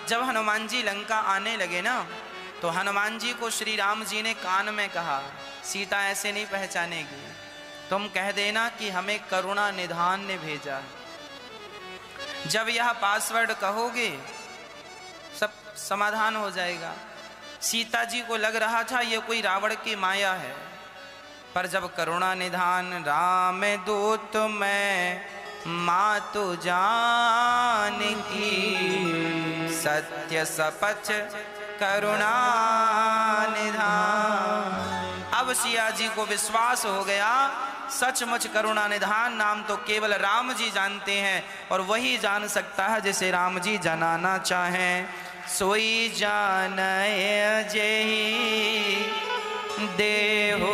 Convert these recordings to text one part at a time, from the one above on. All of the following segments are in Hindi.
जब हनुमान जी लंका आने लगे ना, तो हनुमान जी को श्री राम जी ने कान में कहा, सीता ऐसे नहीं पहचानेगी, तुम कह देना कि हमें करुणा निधान ने भेजा। जब यह पासवर्ड कहोगे सब समाधान हो जाएगा। सीता जी को लग रहा था ये कोई रावण की माया है, पर जब करुणा निधान राम दूत मैं मातु जान की, सत्य सपच करुणा निधान। अब सिया जी को विश्वास हो गया, सचमुच करुणा निधान नाम तो केवल राम जी जानते हैं, और वही जान सकता है जिसे राम जी जनाना चाहें। सोई जानय जेहि देहु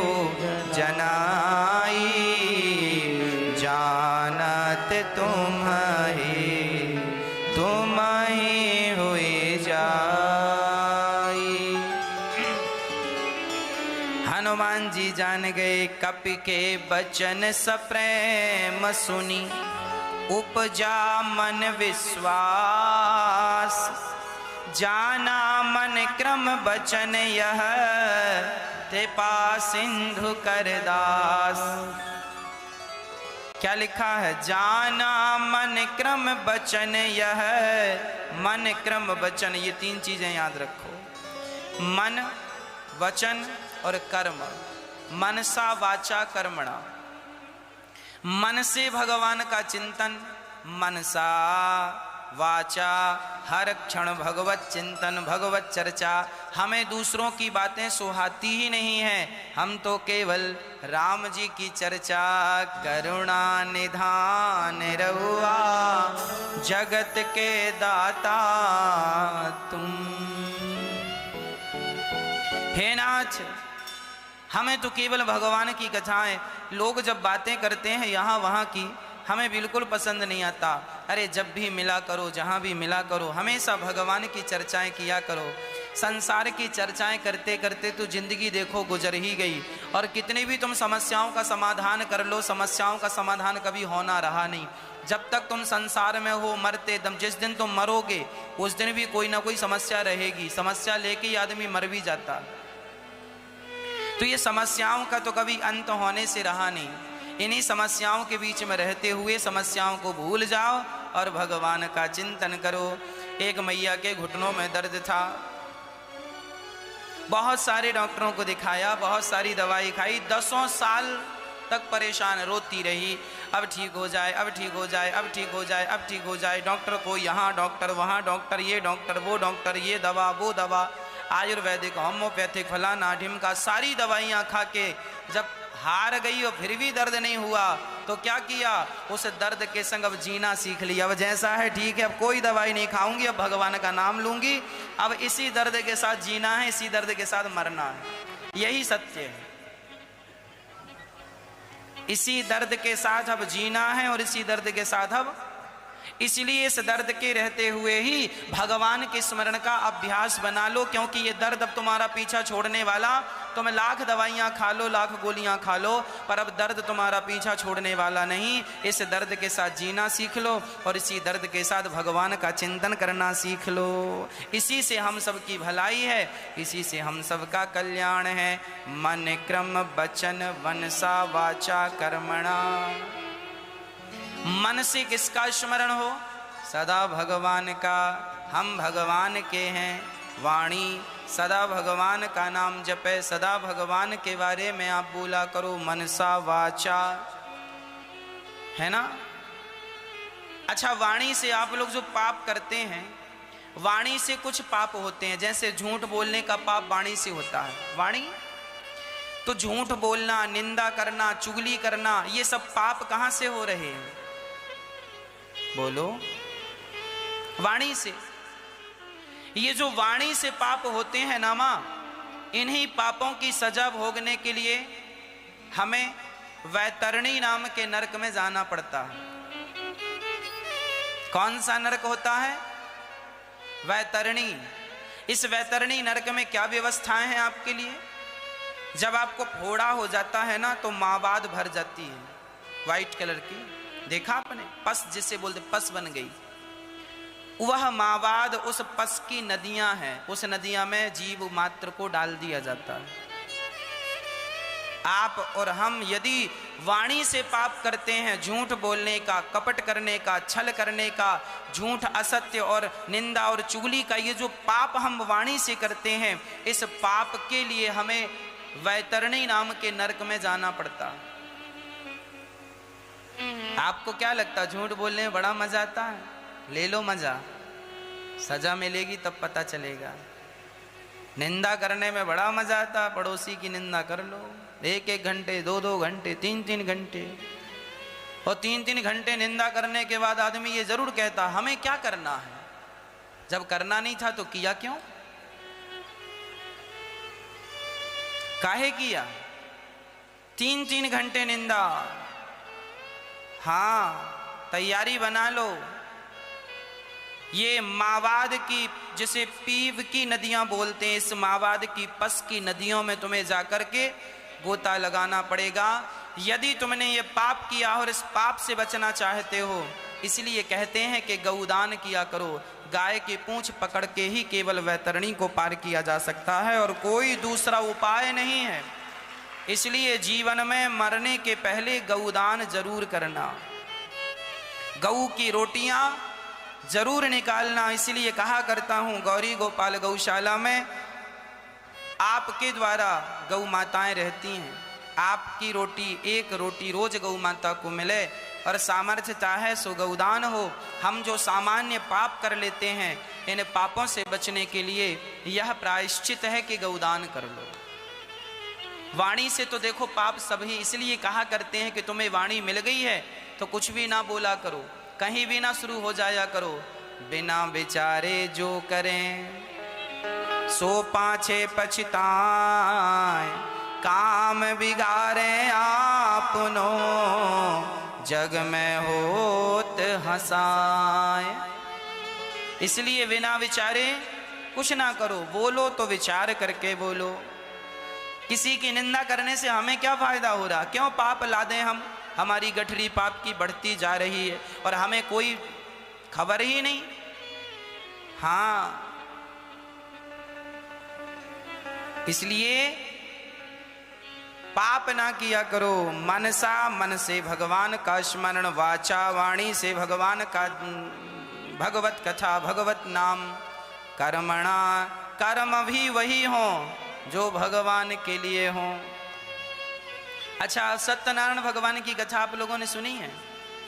जनाई, जानत तुम्हि तुम्हि हुई जाई। हनुमान जी जान गए कपि के बचन सप्रेम सुनी, उपजा मन विश्वास, जाना मन क्रम बचन यह कृपा सिंधु करदास। क्या लिखा है? जाना मन क्रम बचन यह, मन क्रम वचन, ये तीन चीजें याद रखो। मन, वचन और कर्म। मनसा वाचा कर्मणा। मन से भगवान का चिंतन, मनसा वाचा हर क्षण भगवत चिंतन, भगवत चर्चा। हमें दूसरों की बातें सुहाती ही नहीं है, हम तो केवल राम जी की चर्चा। करुणा निधान रहुआ जगत के दाता तुम। हे नाथ, हमें तो केवल भगवान की कथाएं, लोग जब बातें करते हैं यहाँ वहाँ की, हमें बिल्कुल पसंद नहीं आता। अरे जब भी मिला करो, जहाँ भी मिला करो, हमेशा भगवान की चर्चाएं किया करो। संसार की चर्चाएं करते करते तो जिंदगी देखो गुजर ही गई, और कितने भी तुम समस्याओं का समाधान कर लो, समस्याओं का समाधान कभी होना रहा नहीं। जब तक तुम संसार में हो, मरते दम, जिस दिन तुम मरोगे उस दिन भी कोई ना कोई समस्या रहेगी। समस्या लेके ही आदमी मर भी जाता। तो ये समस्याओं का तो कभी अंत होने से रहा नहीं। इन्हीं समस्याओं के बीच में रहते हुए समस्याओं को भूल जाओ और भगवान का चिंतन करो। एक मैया के घुटनों में दर्द था, बहुत सारे डॉक्टरों को दिखाया, बहुत सारी दवाई खाई, 10 साल तक परेशान, रोती रही, अब ठीक हो जाए, अब ठीक हो जाए, अब ठीक हो जाए, अब ठीक हो जाए। डॉक्टर को यहाँ डॉक्टर, वहाँ डॉक्टर, ये डॉक्टर, वो डॉक्टर, ये दवा, वो दवा, आयुर्वेदिक, होम्योपैथिक, फलाना ढिमका, सारी दवाइयाँ खा के जब हार गई और फिर भी दर्द नहीं हुआ, तो क्या किया? उस दर्द के संग अब जीना सीख लिया। अब जैसा है ठीक है, अब कोई दवाई नहीं खाऊंगी, अब भगवान का नाम लूंगी, अब इसी दर्द के साथ जीना है, इसी दर्द के साथ मरना है। यही सत्य है, इसी दर्द के साथ अब जीना है और इसी दर्द के साथ अब, इसलिए इस दर्द के रहते हुए ही भगवान के स्मरण का अभ्यास बना लो, क्योंकि ये दर्द अब तुम्हारा पीछा छोड़ने वाला। तुम लाख दवाइयां खा लो, लाख गोलियां खा लो, पर अब दर्द तुम्हारा पीछा छोड़ने वाला नहीं। इस दर्द के साथ जीना सीख लो और इसी दर्द के साथ भगवान का चिंतन करना सीख लो। इसी से हम सब की भलाई है, इसी से हम सब का कल्याण है। मन क्रम वचन वनसा वाचा कर्मणा। मन से किसका स्मरण हो? सदा भगवान का। हम भगवान के हैं। वाणी सदा भगवान का नाम जपे, सदा भगवान के बारे में आप बोला करो, मनसा वाचा, है ना? अच्छा, वाणी से आप लोग जो पाप करते हैं, वाणी से कुछ पाप होते हैं, जैसे झूठ बोलने का पाप वाणी से होता है। वाणी तो झूठ बोलना, निंदा करना, चुगली करना, ये सब पाप कहाँ से हो रहे हैं? बोलो, वाणी से। ये जो वाणी से पाप होते हैं ना माँ, इन्हीं पापों की सजा भोगने के लिए हमें वैतरणी नाम के नरक में जाना पड़ता है। कौन सा नरक होता है? वैतरणी। इस वैतरणी नरक में क्या व्यवस्थाएं हैं आपके लिए? जब आपको फोड़ा हो जाता है ना, तो मावाद भर जाती है, वाइट कलर की, देखा आपने? पस जिसे बोलते, पस बन गई। वह मावाद उस पस की नदियां हैं, उस नदियां में जीव मात्र को डाल दिया जाता है। आप और हम यदि वाणी से पाप करते हैं, झूठ बोलने का, कपट करने का, छल करने का, झूठ, असत्य और निंदा और चुगली का, ये जो पाप हम वाणी से करते हैं, इस पाप के लिए हमें वैतरणी नाम के नरक में जाना पड़ता। आपको क्या लगता झूठ बोलने में बड़ा मजा आता है? ले लो मजा, सजा मिलेगी तब पता चलेगा। निंदा करने में बड़ा मजा आता, पड़ोसी की निंदा कर लो, 1-1 घंटे, 2-2 घंटे, 3-3 घंटे, और 3-3 घंटे निंदा करने के बाद आदमी ये जरूर कहता हमें क्या करना है, जब करना नहीं था तो किया क्यों, काहे किया? 3-3 घंटे निंदा। हाँ, तैयारी बना लो। ये मावाद की, जिसे पीव की नदियां बोलते हैं, इस मावाद की पस की नदियों में तुम्हें जाकर के गोता लगाना पड़ेगा यदि तुमने ये पाप किया और इस पाप से बचना चाहते हो। इसलिए कहते हैं कि गौदान किया करो। गाय की पूंछ पकड़ के ही केवल वैतरणी को पार किया जा सकता है और कोई दूसरा उपाय नहीं है। इसलिए जीवन में मरने के पहले गौदान जरूर करना, गऊ की रोटियां जरूर निकालना। इसलिए कहा करता हूं, गौरी गोपाल गौशाला में आपके द्वारा गौ माताएं रहती हैं। आपकी रोटी, एक रोटी रोज गौ माता को मिले और सामर्थ्य चाहे सो गौदान हो। हम जो सामान्य पाप कर लेते हैं, इन पापों से बचने के लिए यह प्रायश्चित है कि गौदान कर लो। वाणी से तो देखो पाप सभी, इसलिए कहा करते हैं कि तुम्हें वाणी मिल गई है तो कुछ भी ना बोला करो, कहीं भी ना शुरू हो जाया करो। बिना विचारे जो करें सो पाछे पछताए, काम बिगाड़े आपनो जग में होत हंसाए। इसलिए बिना विचारे कुछ ना करो, बोलो तो विचार करके बोलो। किसी की निंदा करने से हमें क्या फायदा हो रहा? क्यों पाप लादें हम? हमारी गठरी पाप की बढ़ती जा रही है और हमें कोई खबर ही नहीं। हाँ, इसलिए पाप ना किया करो। मनसा, मन से भगवान का स्मरण, वाचा वाणी से भगवान का भगवत कथा, भगवत नाम, कर्मणा, कर्म भी वही हो जो भगवान के लिए हो। अच्छा, सत्यनारायण भगवान की कथा आप लोगों ने सुनी है?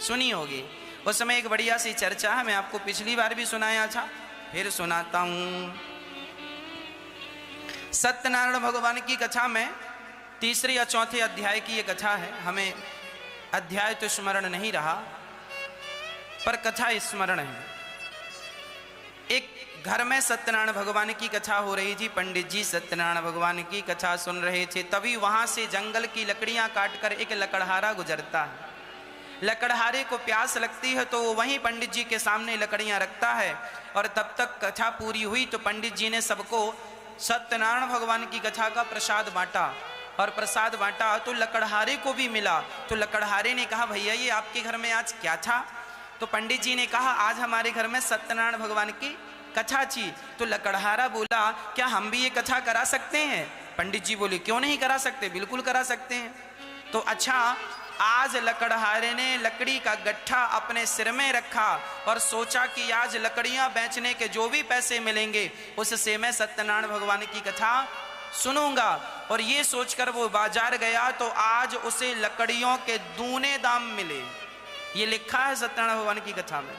सुनी होगी। उस समय एक बढ़िया सी चर्चा है, मैं आपको पिछली बार भी सुनाया था, फिर सुनाता हूं। सत्यनारायण भगवान की कथा में 3 या 4 अध्याय की ये कथा है। हमें अध्याय तो स्मरण नहीं रहा, पर कथा स्मरण है। एक घर में सत्यनारायण भगवान की कथा हो रही थी। पंडित जी सत्यनारायण भगवान की कथा सुन रहे थे। तभी वहां से जंगल की लकड़ियां काटकर एक लकड़हारा गुजरता है। लकड़हारे को प्यास लगती है तो वो वहीं पंडित जी के सामने लकड़ियां रखता है। और तब तक कथा पूरी हुई तो पंडित जी ने सबको सत्यनारायण भगवान की कथा का प्रसाद बांटा। और प्रसाद बांटा तो लकड़हारे को भी मिला। तो लकड़हारे ने कहा, भैया ये आपके घर में आज क्या था? तो पंडित जी ने कहा, आज हमारे घर में सत्यनारायण भगवान की कथा थी। तो लकड़हारा बोला, क्या हम भी ये कथा करा सकते हैं? पंडित जी बोले, क्यों नहीं करा सकते, बिल्कुल करा सकते हैं। तो अच्छा, आज लकड़हारे ने लकड़ी का गट्ठा अपने सिर में रखा और सोचा कि आज लकड़ियां बेचने के जो भी पैसे मिलेंगे उससे मैं सत्यनारायण भगवान की कथा सुनूंगा। और ये सोचकर वो बाजार गया तो आज उसे लकड़ियों के दूने दाम मिले। ये लिखा है सत्यनारायण भगवान की कथा में।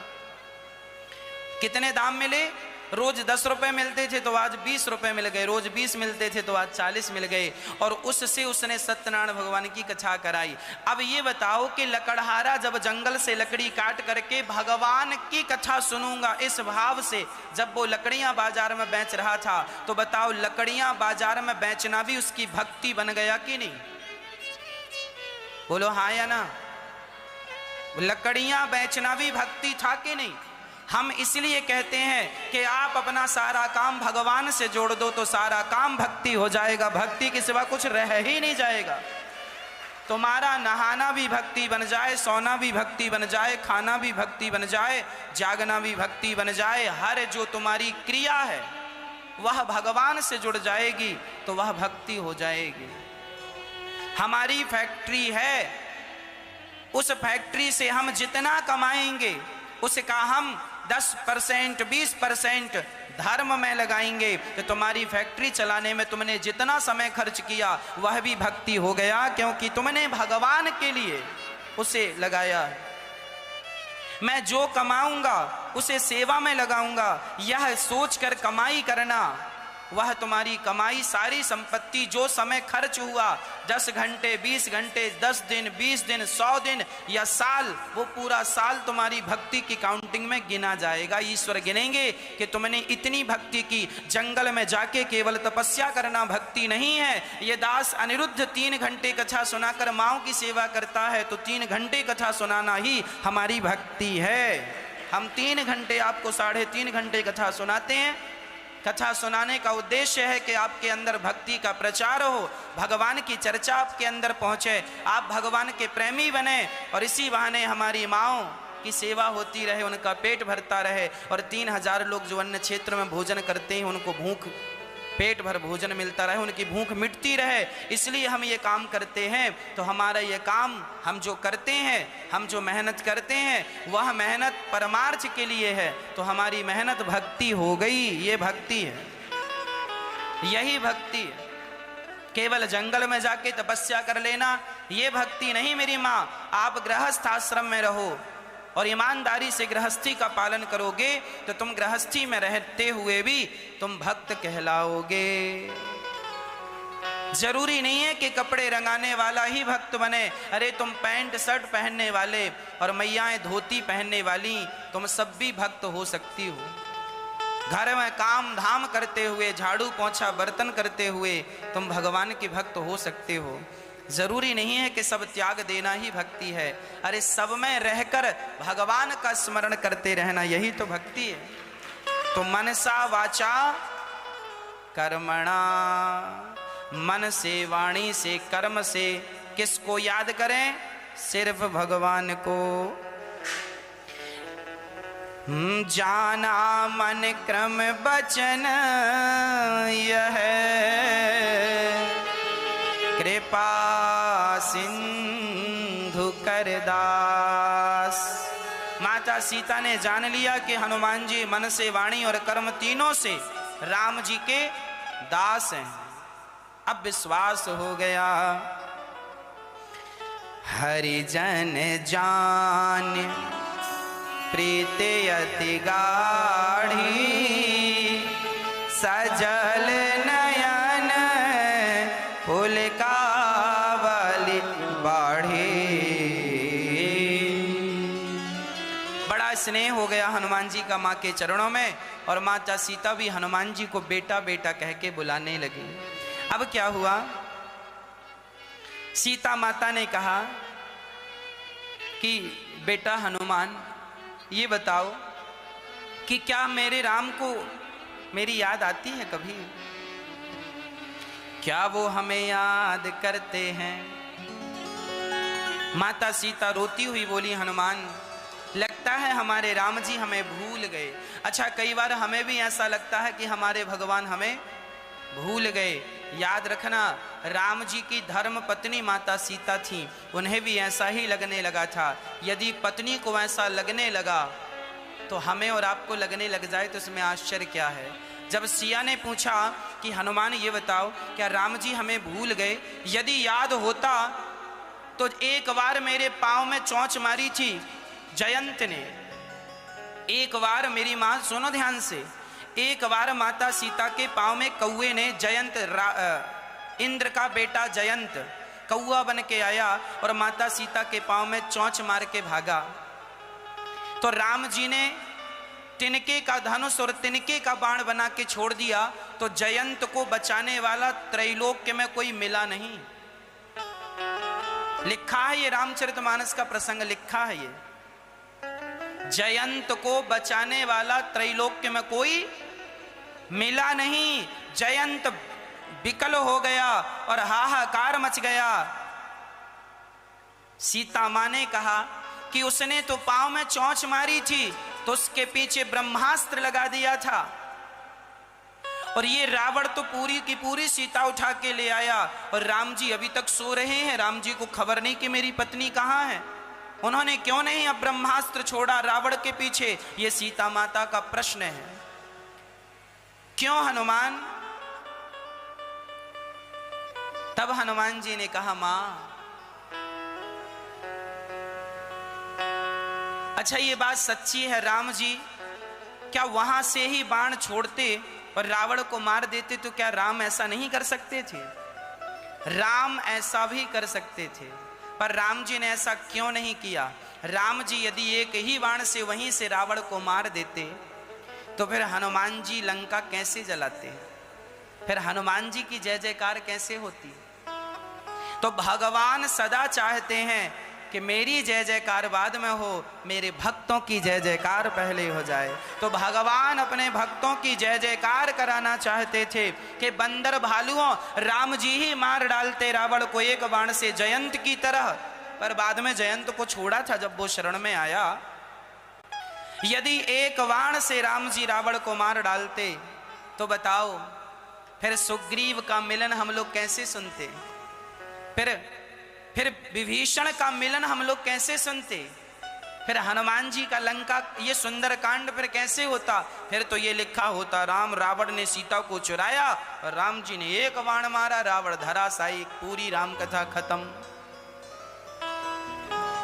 कितने दाम मिले? रोज 10 रुपए मिलते थे तो आज 20 रुपए मिल गए, रोज 20 मिलते थे तो आज 40 मिल गए। और उससे उसने सत्यनारायण भगवान की कथा कराई। अब ये बताओ कि लकड़हारा जब जंगल से लकड़ी काट करके भगवान की कथा सुनूंगा इस भाव से जब वो लकड़ियां बाजार में बेच रहा था, तो बताओ लकड़ियां बाजार में बेचना भी उसकी भक्ति बन गया कि नहीं? बोलो हाँ या ना। लकड़ियां बेचना भी भक्ति था कि नहीं? हम इसलिए कहते हैं कि आप अपना सारा काम भगवान से जोड़ दो तो सारा काम भक्ति हो जाएगा। भक्ति के सिवा कुछ रह ही नहीं जाएगा। तुम्हारा नहाना भी भक्ति बन जाए, सोना भी भक्ति बन जाए, खाना भी भक्ति बन जाए, जागना भी भक्ति बन जाए, हर जो तुम्हारी क्रिया है वह भगवान से जुड़ जाएगी तो वह भक्ति हो जाएगी। हमारी फैक्ट्री है, उस फैक्ट्री से हम जितना कमाएंगे उसका हम 10% 20% धर्म में लगाएंगे तो तुम्हारी फैक्ट्री चलाने में तुमने जितना समय खर्च किया वह भी भक्ति हो गया, क्योंकि तुमने भगवान के लिए उसे लगाया है। मैं जो कमाऊंगा उसे सेवा में लगाऊंगा, यह सोचकर कमाई करना, वह तुम्हारी कमाई सारी संपत्ति जो समय खर्च हुआ 10 घंटे 20 घंटे 10 दिन 20 दिन 100 दिन या साल, वो पूरा साल तुम्हारी भक्ति की काउंटिंग में गिना जाएगा। ईश्वर गिनेंगे कि तुमने इतनी भक्ति की। जंगल में जाके केवल तपस्या करना भक्ति नहीं है। ये दास अनिरुद्ध 3 घंटे कथा सुनाकर माँओं की सेवा करता है तो 3 घंटे कथा सुनाना ही हमारी भक्ति है। हम 3 घंटे आपको 3.5 घंटे कथा सुनाते हैं। कथा सुनाने का उद्देश्य है कि आपके अंदर भक्ति का प्रचार हो, भगवान की चर्चा आपके अंदर पहुंचे, आप भगवान के प्रेमी बने और इसी बहाने हमारी माँओं की सेवा होती रहे, उनका पेट भरता रहे और 3000 लोग जो अन्य क्षेत्र में भोजन करते हैं उनको भूख पेट भर भोजन मिलता रहे, उनकी भूख मिटती रहे, इसलिए हम ये काम करते हैं। तो हमारा ये काम हम जो करते हैं, हम जो मेहनत करते हैं वह मेहनत परमार्थ के लिए है, तो हमारी मेहनत भक्ति हो गई। ये भक्ति है, यही भक्ति है। केवल जंगल में जाके तपस्या कर लेना ये भक्ति नहीं मेरी माँ। आप गृहस्थ आश्रम में रहो और ईमानदारी से गृहस्थी का पालन करोगे तो तुम गृहस्थी में रहते हुए भी तुम भक्त कहलाओगे। जरूरी नहीं है कि कपड़े रंगाने वाला ही भक्त बने। अरे तुम पैंट शर्ट पहनने वाले और मैयाएं धोती पहनने वाली, तुम सब भी भक्त हो सकती हो। घर में काम धाम करते हुए, झाड़ू पोंछा बर्तन करते हुए तुम भगवान के भक्त हो सकते हो। जरूरी नहीं है कि सब त्याग देना ही भक्ति है। अरे सब में रहकर भगवान का स्मरण करते रहना यही तो भक्ति है। तो मनसा वाचा कर्मणा, मन से वाणी से कर्म से किसको याद करें? सिर्फ भगवान को। जाना मन क्रम बचन यह कृपा सिंधु करदास। माता सीता ने जान लिया कि हनुमान जी मन से वाणी और कर्म तीनों से राम जी के दास हैं। अब विश्वास हो गया। हरिजन जान प्रीति अति गाढ़ी, सजल नयन फूल कावली बाढ़ी। बड़ा स्नेह हो गया हनुमान जी का माँ के चरणों में और माता सीता भी हनुमान जी को बेटा बेटा कह के बुलाने लगी। अब क्या हुआ? सीता माता ने कहा कि बेटा हनुमान, ये बताओ कि क्या मेरे राम को मेरी याद आती है कभी? क्या वो हमें याद करते हैं? माता सीता रोती हुई बोली, हनुमान लगता है हमारे राम जी हमें भूल गए। अच्छा, कई बार हमें भी ऐसा लगता है कि हमारे भगवान हमें भूल गए। याद रखना, राम जी की धर्म पत्नी माता सीता थी, उन्हें भी ऐसा ही लगने लगा था। यदि पत्नी को ऐसा लगने लगा तो हमें और आपको लगने लग जाए तो इसमें आश्चर्य क्या है। जब सिया ने पूछा कि हनुमान ये बताओ क्या राम जी हमें भूल गए? यदि याद होता तो एक बार मेरे पाँव में चोंच मारी थी जयंत ने। एक बार मेरी माँ, सुनो ध्यान से, एक बार माता सीता के पाँव में कौए ने, जयंत इंद्र का बेटा जयंत कौआ बन के आया और माता सीता के पाँव में चोंच मार के भागा। तो राम जी ने तिनके का धनुष और तिनके का बाण बना के छोड़ दिया, तो जयंत को बचाने वाला त्रैलोक्य में कोई मिला नहीं। लिखा है ये, रामचरितमानस का प्रसंग लिखा है ये। जयंत को बचाने वाला त्रैलोक्य में कोई मिला नहीं। जयंत विकल हो गया और हाहाकार मच गया। सीता माँ ने कहा कि उसने तो पांव में चोंच मारी थी तो उसके पीछे ब्रह्मास्त्र लगा दिया था, और ये रावण तो पूरी की पूरी सीता उठा के ले आया, और राम जी अभी तक सो रहे हैं। राम जी को खबर नहीं कि मेरी पत्नी कहाँ है। उन्होंने क्यों नहीं अब ब्रह्मास्त्र छोड़ा रावण के पीछे, ये सीता माता का प्रश्न है। क्यों हनुमान? तब हनुमान जी ने कहा, मां अच्छा ये बात सच्ची है, राम जी क्या वहां से ही बाण छोड़ते और रावण को मार देते तो क्या राम ऐसा नहीं कर सकते थे? राम ऐसा भी कर सकते थे, पर राम जी ने ऐसा क्यों नहीं किया? राम जी यदि एक ही बाण से वहीं से रावण को मार देते तो फिर हनुमान जी लंका कैसे जलाते? फिर हनुमान जी की जय जयकार कैसे होती? तो भगवान सदा चाहते हैं कि मेरी जय जयकार बाद में हो, मेरे भक्तों की जय जयकार पहले हो जाए। तो भगवान अपने भक्तों की जय जयकार कराना चाहते थे कि बंदर भालुओं राम जी ही मार डालते रावण को एक बाण से जयंत की तरह, पर बाद में जयंत को छोड़ा था जब वो शरण में आया। यदि एक बाण से राम जी रावण को मार डालते तो बताओ फिर सुग्रीव का मिलन हम लोग कैसे सुनते? फिर विभीषण का मिलन हम लोग कैसे सुनते? फिर हनुमान जी का लंका ये सुंदर कांड फिर कैसे होता? फिर तो ये लिखा होता राम रावण ने सीता को चुराया और राम जी ने एक बाण मारा, रावण धराशायी, पूरी राम कथा खत्म।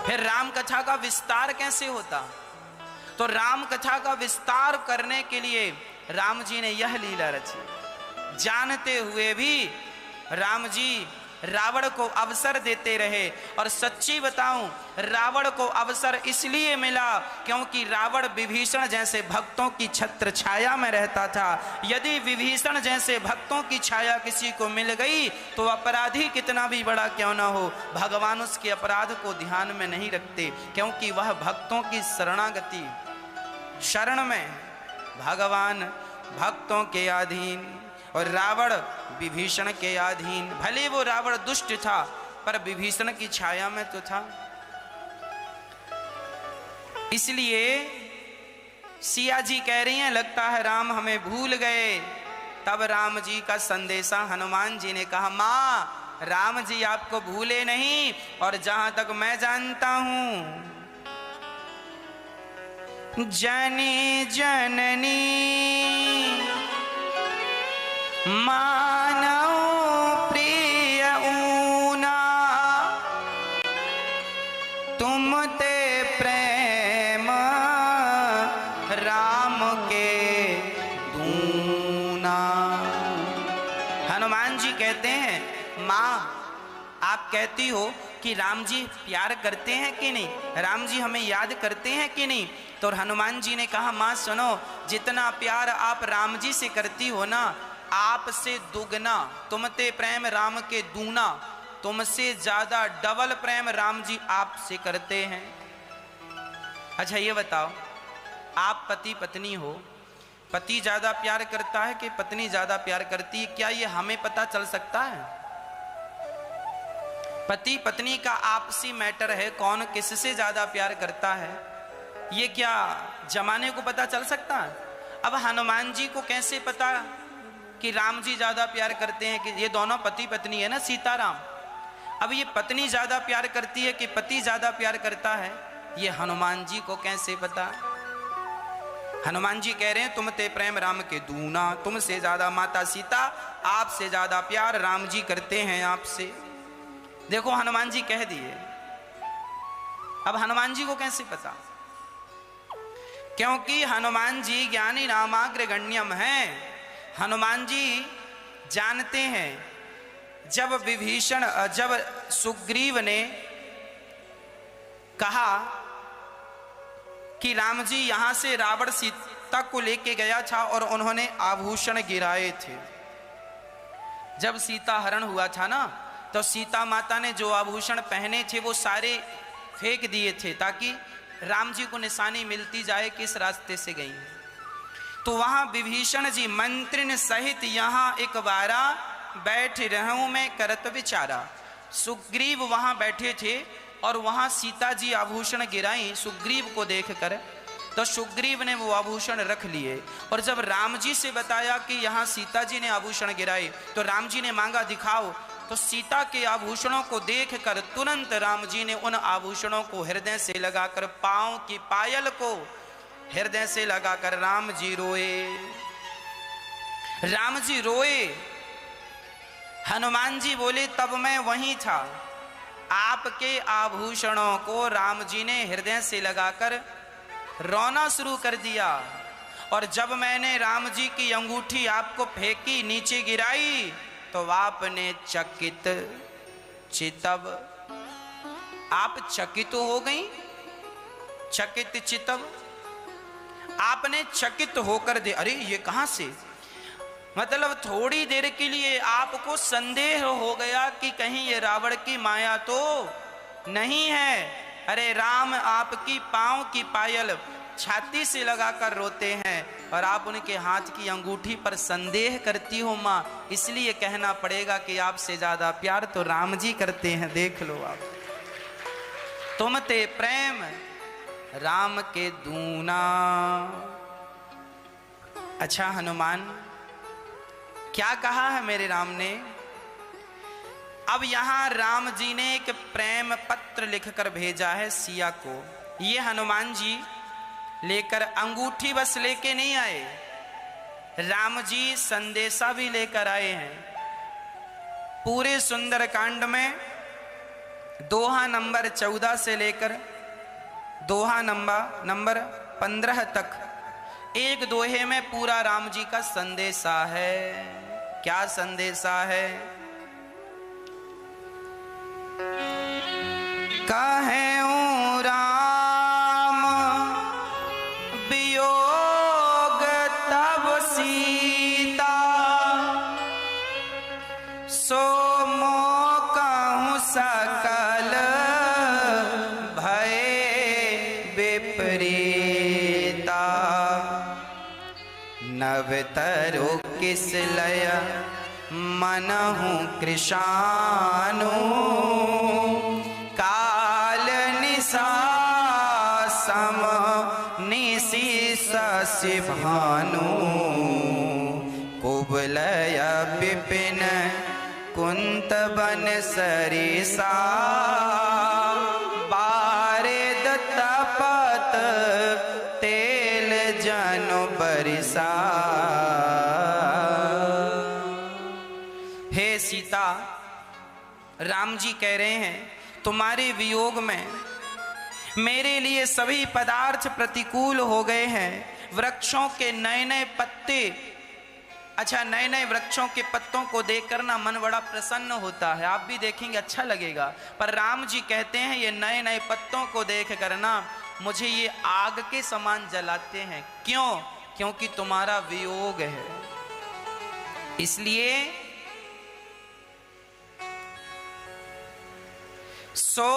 फिर राम कथा का विस्तार कैसे होता? तो राम कथा का विस्तार करने के लिए राम जी ने यह लीला रची। जानते हुए भी राम जी रावण को अवसर देते रहे, और सच्ची बताऊं रावण को अवसर इसलिए मिला क्योंकि रावण विभीषण जैसे भक्तों की छत्र छाया में रहता था। यदि विभीषण जैसे भक्तों की छाया किसी को मिल गई तो अपराधी कितना भी बड़ा क्यों ना हो, भगवान उसके अपराध को ध्यान में नहीं रखते, क्योंकि वह भक्तों की शरणागति शरण में भगवान भक्तों के अधीन और रावण विभीषण के अधीन। भले वो रावण दुष्ट था पर विभीषण की छाया में तो था। इसलिए सिया जी कह रही हैं लगता है राम हमें भूल गए। तब राम जी का संदेशा हनुमान जी ने कहा, मां राम जी आपको भूले नहीं, और जहां तक मैं जानता हूं जनी जननी मानव प्रिय ऊना, तुम ते प्रेम राम के दूना। हनुमान जी कहते हैं, माँ आप कहती हो कि राम जी प्यार करते हैं कि नहीं, राम जी हमें याद करते हैं कि नहीं? तो हनुमान जी ने कहा, माँ सुनो, जितना प्यार आप राम जी से करती हो ना, आपसे दुगना, तुमते प्रेम राम के दूना, तुमसे ज्यादा डबल प्रेम राम जी आपसे करते हैं। अच्छा ये बताओ, आप पति पत्नी हो, पति ज्यादा प्यार करता है कि पत्नी ज्यादा प्यार करती है, क्या ये हमें पता चल सकता है? पति पत्नी का आपसी मैटर है, कौन किससे ज्यादा प्यार करता है, ये क्या जमाने को पता चल सकता है? अब हनुमान जी को कैसे पता कि राम जी ज्यादा प्यार करते हैं? कि ये दोनों पति पत्नी है ना, सीताराम। अब ये पत्नी ज्यादा प्यार करती है कि पति ज्यादा प्यार करता है, ये हनुमान जी को कैसे पता? हनुमान जी कह रहे हैं, तुम ते प्रेम राम के दूना, तुमसे ज्यादा माता सीता, आपसे ज्यादा प्यार राम जी करते हैं आपसे। देखो हनुमान जी कह दिए। अब हनुमान जी को कैसे पता? क्योंकि हनुमान जी ज्ञानी नामाग्र गण्यम हैं। हनुमान जी जानते हैं जब सुग्रीव ने कहा कि राम जी यहां से रावण सीता को लेके गया था और उन्होंने आभूषण गिराए थे, जब सीता हरण हुआ था ना, तो सीता माता ने जो आभूषण पहने थे वो सारे फेंक दिए थे ताकि राम जी को निशानी मिलती जाए किस रास्ते से गई। तो वहां विभीषण जी मंत्रिन सहित यहाँ एक बारा बैठ रहूं मैं करत विचारा। सुग्रीव वहां बैठे थे और वहां सीता जी आभूषण गिराई सुग्रीव को देखकर, तो सुग्रीव ने वो आभूषण रख लिए। और जब राम जी से बताया कि यहाँ सीता जी ने आभूषण गिराए, तो राम जी ने मांगा दिखाओ। तो सीता के आभूषणों को देखकर तुरंत राम जी ने उन आभूषणों को हृदय से लगाकर, पांव की पायल को हृदय से लगाकर राम जी रोए। राम जी रोए। हनुमान जी बोले तब मैं वहीं था, आपके आभूषणों को राम जी ने हृदय से लगाकर रोना शुरू कर दिया। और जब मैंने राम जी की अंगूठी आपको फेंकी, नीचे गिराई, तो आपने चकित चितब, आप चकित हो गई, चकित चितब, आपने चकित होकर दे, अरे ये कहां से, मतलब थोड़ी देर के लिए आपको संदेह हो गया कि कहीं ये रावण की माया तो नहीं है। अरे राम आपकी पांव की पायल छाती से लगाकर रोते हैं और आप उनके हाथ की अंगूठी पर संदेह करती हो माँ, इसलिए कहना पड़ेगा कि आपसे ज्यादा प्यार तो राम जी करते हैं। देख लो आप, तुम ते प्रेम राम के दूना। अच्छा हनुमान, क्या कहा है मेरे राम ने? अब यहां राम जी ने एक प्रेम पत्र लिखकर भेजा है सिया को। ये हनुमान जी लेकर अंगूठी बस लेके नहीं आए, राम जी संदेशा भी लेकर आए हैं। पूरे सुंदर कांड में दोहा नंबर 14 से लेकर दोहा नंबर 15 तक एक दोहे में पूरा राम जी का संदेशा है। क्या संदेशा है? कहें राम वियोग तब सीता, सो मोकहु सकल भय विपरीता। नवतरो किस लय मनहु कृशानु, काल निशा सम निशि शशि भानु। कुवलय विपिन कुंत बन सरिसा, बारिद तपत तेल जनु बरिसा। हे सीता, राम जी कह रहे हैं तुम्हारे वियोग में मेरे लिए सभी पदार्थ प्रतिकूल हो गए हैं। वृक्षों के नए नए पत्ते, अच्छा नए नए वृक्षों के पत्तों को देखकर ना मन बड़ा प्रसन्न होता है, आप भी देखेंगे अच्छा लगेगा। पर राम जी कहते हैं ये नए नए पत्तों को देख कर ना मुझे ये आग के समान जलाते हैं। क्यों? क्योंकि तुम्हारा वियोग है। इसलिए सो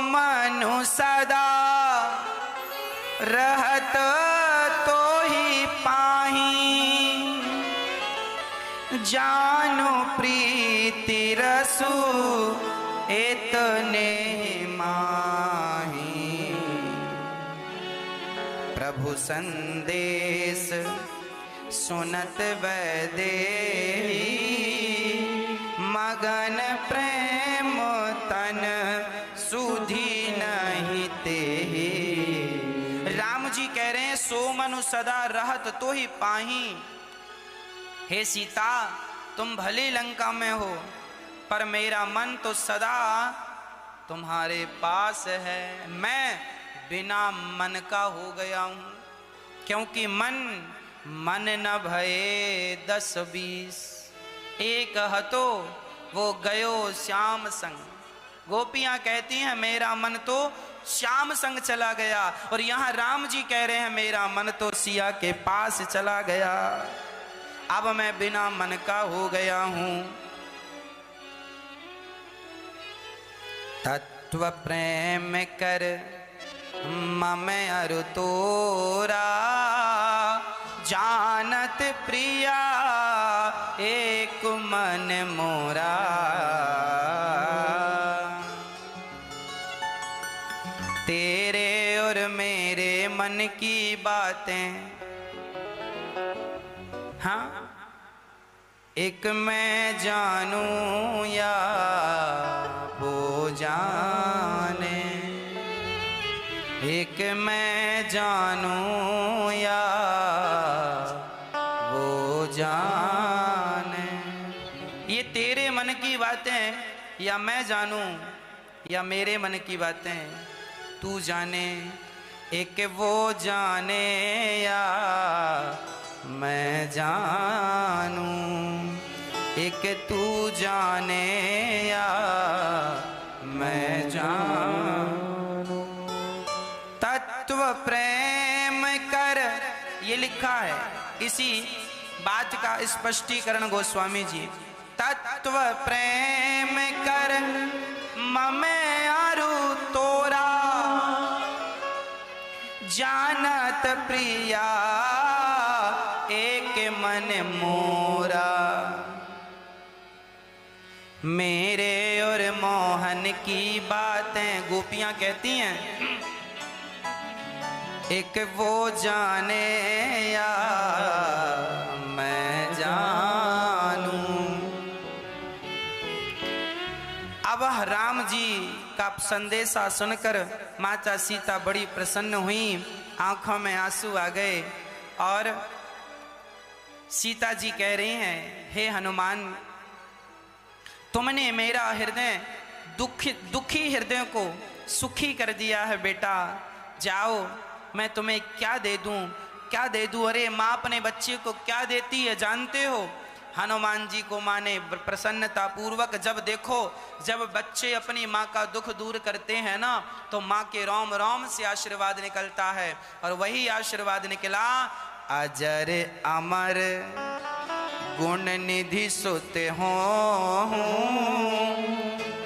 मनु सदा रहत तो ही पाही, जानो प्रीति रसु इतने माही। प्रभु संदेश सुनत वैदेही, मगन प्रेम तन सुधी नहीं तेहि। राम जी कह रहे हैं सो मनु सदा रहत तो ही पाही। हे सीता, तुम भले लंका में हो पर मेरा मन तो सदा तुम्हारे पास है। मैं बिना मन का हो गया हूं, क्योंकि मन न भये 10-20, एक हतो वो गयो श्याम संग। गोपियां कहती हैं मेरा मन तो श्याम संग चला गया, और यहां राम जी कह रहे हैं मेरा मन तो सिया के पास चला गया, अब मैं बिना मन का हो गया हूं। तत्व प्रेम कर मम अरु तोरा, जानत प्रिया एक मन मोरा। मन की बातें। हाँ, एक मैं जानूं या वो जाने, एक मैं जानूं या वो जाने। ये तेरे मन की बातें या मैं जानूं या मेरे मन की बातें तू जाने। एक वो जाने या मैं जानूं, एक तू जाने या मैं जानूं। तत्व प्रेम कर, ये लिखा है इसी बात का स्पष्टीकरण गोस्वामी जी। तत्व प्रेम कर ममे आरु तोरा, जानत प्रिया एक मन मोरा। मेरे और मोहन की बातें गोपियां कहती हैं, एक वो जाने या मैं जानूं। अब राम जी का संदेशा सुनकर माता सीता बड़ी प्रसन्न हुई, आंखों में आंसू आ गए और सीता जी कह रही हैं, हे हनुमान, तुमने मेरा हृदय दुखी हृदय को सुखी कर दिया है बेटा। जाओ, मैं तुम्हें क्या दे दूं, क्या दे दूं। अरे माँ अपने बच्चे को क्या देती है जानते हो? हनुमान जी को माँ ने प्रसन्नता पूर्वक, जब देखो जब बच्चे अपनी माँ का दुख दूर करते हैं ना, तो माँ के रोम रोम से आशीर्वाद निकलता है। और वही आशीर्वाद निकला, अजर अमर गुण निधि सुत हो,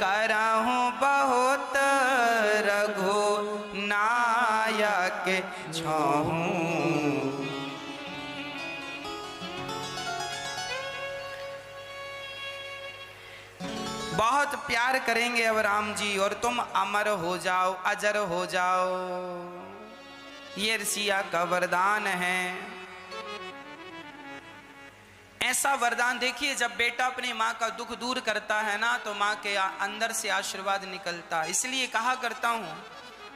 करहूं बहुत रघु नायक छहूं। बहुत प्यार करेंगे अब राम जी और तुम अमर हो जाओ, अजर हो जाओ। ये ऋषिया का वरदान है। ऐसा वरदान देखिए, जब बेटा अपनी माँ का दुख दूर करता है ना, तो माँ के अंदर से आशीर्वाद निकलता। इसलिए कहा करता हूँ,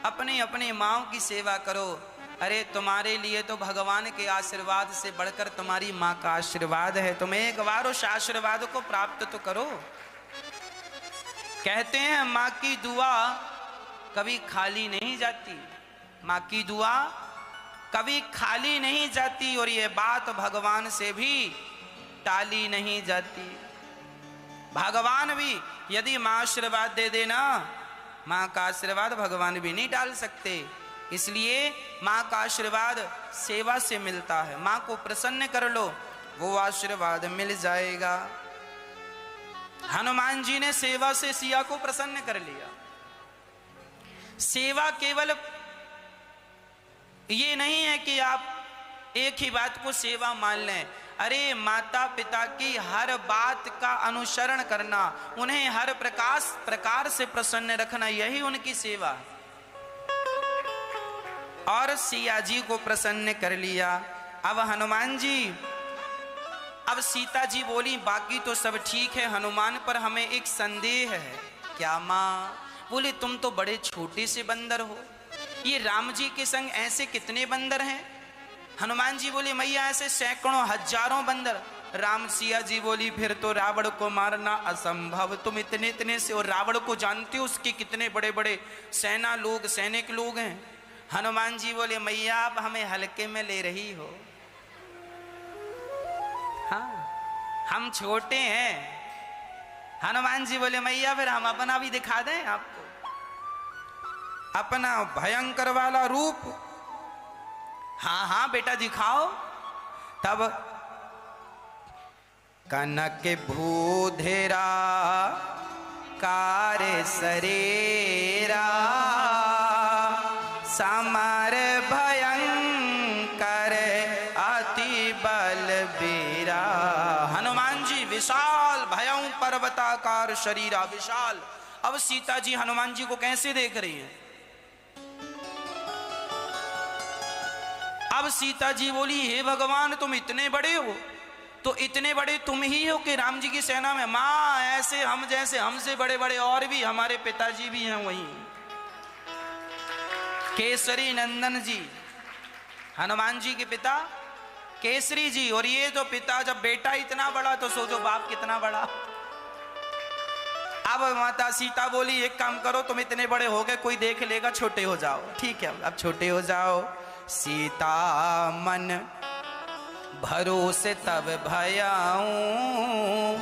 अपने अपने माँ की सेवा करो। अरे तुम्हारे लिए तो भगवान के आशीर्वाद से बढ़कर तुम्हारी माँ का आशीर्वाद है। तुम एक बार उस आशीर्वाद को प्राप्त तो करो। कहते हैं माँ की दुआ कभी खाली नहीं जाती, माँ की दुआ कभी खाली नहीं जाती, और ये बात भगवान से भी टाली नहीं जाती। भगवान भी यदि माँ आशीर्वाद दे देना, माँ का आशीर्वाद भगवान भी नहीं डाल सकते। इसलिए माँ का आशीर्वाद सेवा से मिलता है। माँ को प्रसन्न कर लो, वो आशीर्वाद मिल जाएगा। हनुमान जी ने सेवा से सिया को प्रसन्न कर लिया। सेवा केवल ये नहीं है कि आप एक ही बात को सेवा मान लें। अरे माता पिता की हर बात का अनुसरण करना, उन्हें हर प्रकार से प्रसन्न रखना, यही उनकी सेवा है। और सिया जी को प्रसन्न कर लिया। अब हनुमान जी, अब सीता जी बोली, बाकी तो सब ठीक है हनुमान, पर हमें एक संदेह है। क्या माँ? बोले तुम तो बड़े छोटे से बंदर हो, ये राम जी के संग ऐसे कितने बंदर हैं? हनुमान जी बोले, मैया ऐसे सैकड़ों हजारों बंदर। राम सिया जी बोली, फिर तो रावण को मारना असंभव। तुम इतने इतने से, और रावण को जानते हो उसके कितने बड़े बड़े सैनिक लोग हैं। हनुमान जी बोले, मैया आप हमें हल्के में ले रही हो। हाँ, हम छोटे हैं। हनुमान जी बोले, मैया फिर हम अपना भी दिखा दें आपको, अपना भयंकर वाला रूप। हाँ हाँ बेटा दिखाओ। तब कनक भूधेरा कार्य सरेरा, समर भयंकर अति बलबीरा। हनुमान जी विशाल भयं पर्वताकार शरीरा, विशाल। अब सीता जी हनुमान जी को कैसे देख रही है? अब सीता जी बोली, हे भगवान तुम इतने बड़े हो, तो इतने बड़े तुम ही हो कि राम जी की सेना में? माँ ऐसे हम जैसे हमसे बड़े बड़े और भी हमारे पिताजी भी हैं, वहीं केसरी नंदन जी, हनुमान जी के पिता केसरी जी। और ये जो पिता, जब बेटा इतना बड़ा तो सोचो बाप कितना बड़ा। अब माता सीता बोली, एक काम करो, तुम इतने बड़े हो गए, कोई देख लेगा, छोटे हो जाओ। ठीक है, अब छोटे हो जाओ। सीता मन भरोसे तब भयाऊं,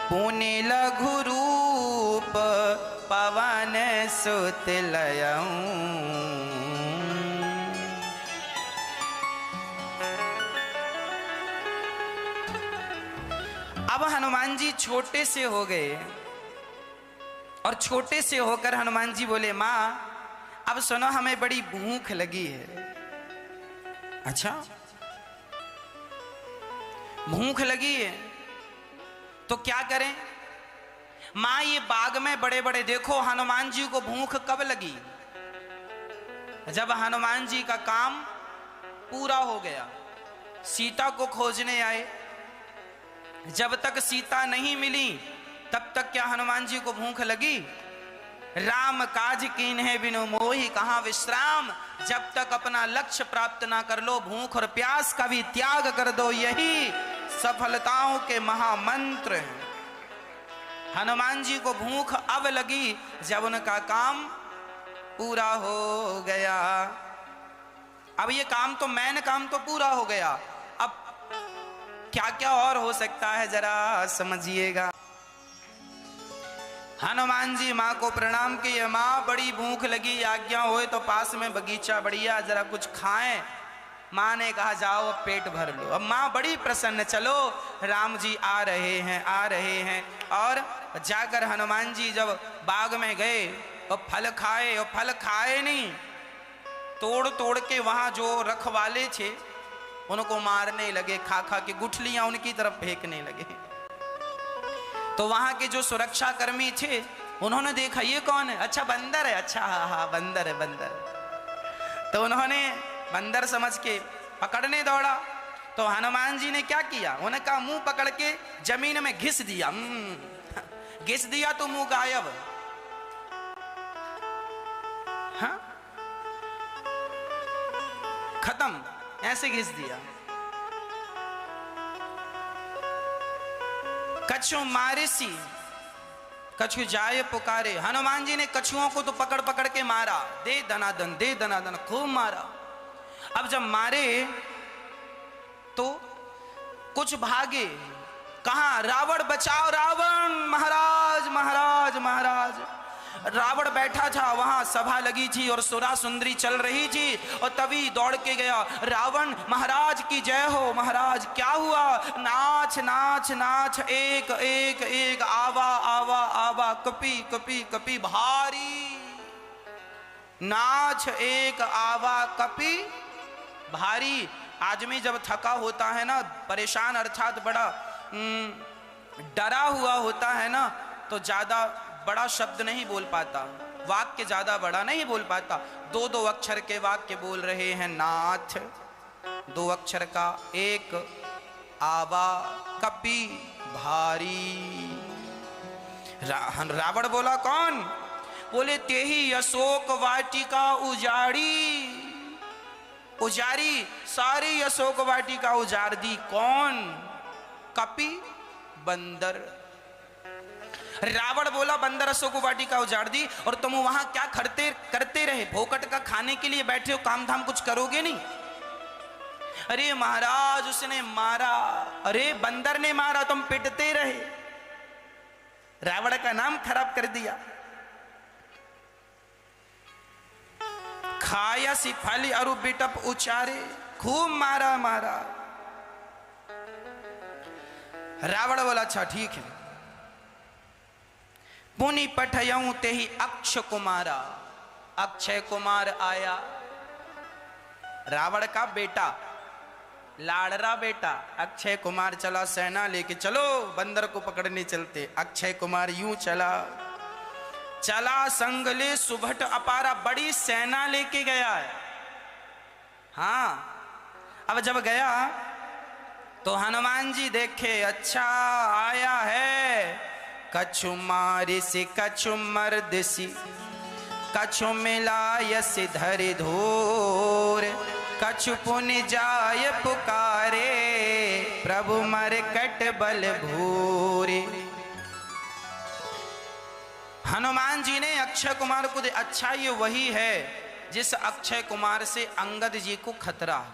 पुनि लघु रूप पवन सुत लयऊं। अब हनुमान जी छोटे से हो गए, और छोटे से होकर हनुमान जी बोले, माँ अब सुनो, हमें बड़ी भूख लगी है। अच्छा, भूख लगी है तो क्या करें? माँ ये बाग में बड़े बड़े, देखो हनुमान जी को भूख कब लगी? जब हनुमान जी का काम पूरा हो गया, सीता को खोजने आए। जब तक सीता नहीं मिली तब तक क्या हनुमान जी को भूख लगी? राम काज कीन्हे बिनु मोहि कहाँ विश्राम। जब तक अपना लक्ष्य प्राप्त ना कर लो, भूख और प्यास का भी त्याग कर दो, यही सफलताओं के महामंत्र हैं। हनुमान जी को भूख अब लगी जब उनका काम पूरा हो गया। अब ये काम तो मैन काम तो पूरा हो गया, अब क्या क्या और हो सकता है जरा समझिएगा। हनुमान जी माँ को प्रणाम किए, माँ बड़ी भूख लगी, आज्ञा होए तो पास में बगीचा बढ़िया, जरा कुछ खाएं। माँ ने कहा जाओ अब पेट भर लो। अब माँ बड़ी प्रसन्न, चलो राम जी आ रहे हैं, आ रहे हैं। और जाकर हनुमान जी जब बाग में गए और फल खाए, और फल खाए नहीं, तोड़ तोड़ के वहां जो रखवाले थे उनको मारने लगे, खा खा के गुठलियां उनकी तरफ फेंकने लगे। तो वहां के जो सुरक्षा कर्मी थे उन्होंने देखा ये कौन है? अच्छा बंदर है, अच्छा हाँ हाँ बंदर है, बंदर। तो उन्होंने बंदर समझ के पकड़ने दौड़ा। तो हनुमान जी ने क्या किया? उनका मुंह पकड़ के जमीन में घिस दिया। घिस दिया तो मुंह गायब। हाँ, खत्म, ऐसे घिस दिया। कछु मारे सी कछु जाए पुकारे। हनुमान जी ने कछुओं को तो पकड़ पकड़ के मारा, दे दनादन, दे दनादन, खूब मारा। अब जब मारे तो कुछ भागे, कहां? रावण बचाओ, रावण, महाराज महाराज महाराज। रावण बैठा था, वहां सभा लगी थी और सुरा सुंदरी चल रही थी, और तभी दौड़ के गया, रावण महाराज की जय हो। महाराज क्या हुआ? नाच नाच नाच, एक एक एक, आवा आवा आवा, कपी कपी कपी भारी। नाच एक आवा कपी भारी। आदमी जब थका होता है ना, परेशान अर्थात बड़ा डरा हुआ होता है ना, तो ज्यादा बड़ा शब्द नहीं बोल पाता, वाक्य ज्यादा बड़ा नहीं बोल पाता। दो दो अक्षर के वाक्य बोल रहे हैं। नाथ दो अक्षर का, एक आवा कपी भारी। रावण बोला कौन? बोले तेही अशोक वाटिका उजाड़ी। उजारी, सारी अशोक वाटिका उजाड़ दी। कौन? कपी, बंदर। रावण बोला बंदर अशोक वाटिका उजाड़ दी, और तुम वहां क्या करते रहे? भोकट का खाने के लिए बैठे हो, काम धाम कुछ करोगे नहीं? अरे महाराज उसने मारा, अरे बंदर ने मारा, तुम पिटते रहे, रावण का नाम खराब कर दिया। खाया सी फली अरु बिटप उचारे, खूब मारा मारा। रावण बोला अच्छा ठीक है। पुनि पठयऊं ते ही अक्ष कुमारा। अक्षय कुमार आया, रावण का बेटा, लाडरा बेटा अक्षय कुमार चला सेना लेके। चलो बंदर को पकड़ने चलते। अक्षय कुमार यूं चला चला, संगले सुभट अपारा, बड़ी सेना लेके गया है। हाँ, अब जब गया तो हनुमान जी देखे, अच्छा आया है कछु मारिसी कछु मर्दिसी, कछु मिलायसी धरि धूर, कछु पुनि जाय पुकारे, प्रभु मरकट बल भूरे। हनुमान जी ने अक्षय कुमार को अच्छा ये वही है जिस अक्षय कुमार से अंगद जी को खतरा।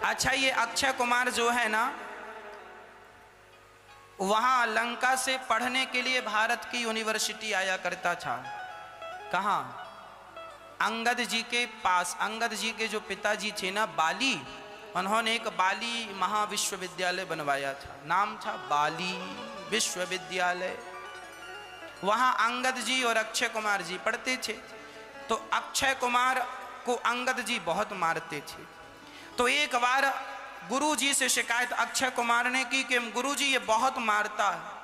अच्छा ये अक्षय कुमार जो है ना, वहां लंका से पढ़ने के लिए भारत की यूनिवर्सिटी आया करता था। कहां? अंगद जी के पास। अंगद जी के जो पिताजी थे ना बाली, उन्होंने एक बाली महाविश्वविद्यालय बनवाया था, नाम था बाली विश्वविद्यालय। वहां अंगद जी और अक्षय कुमार जी पढ़ते थे। तो अक्षय कुमार को अंगद जी बहुत मारते थे। तो एक बार गुरु जी से शिकायत अक्षय कुमार ने की कि गुरु जी ये बहुत मारता है।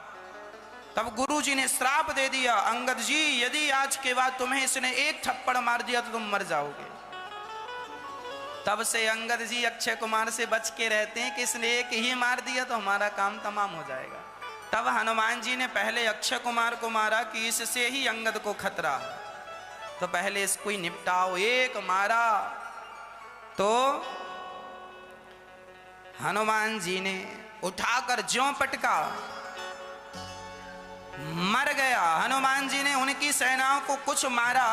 तब गुरु जी ने श्राप दे दिया, अंगद जी यदि आज के बाद तुम्हें इसने एक थप्पड़ मार दिया तो तुम मर जाओगे। तब से अंगद जी अक्षय कुमार से बच के रहते हैं कि इसने एक ही मार दिया तो हमारा काम तमाम हो जाएगा। तब हनुमान जी ने पहले अक्षय कुमार को मारा कि इससे ही अंगद को खतरा, तो पहले इसको ही निपटाओ। एक मारा तो हनुमान जी ने उठाकर ज्यों पटका, मर गया। हनुमान जी ने उनकी सेनाओं को कुछ मारा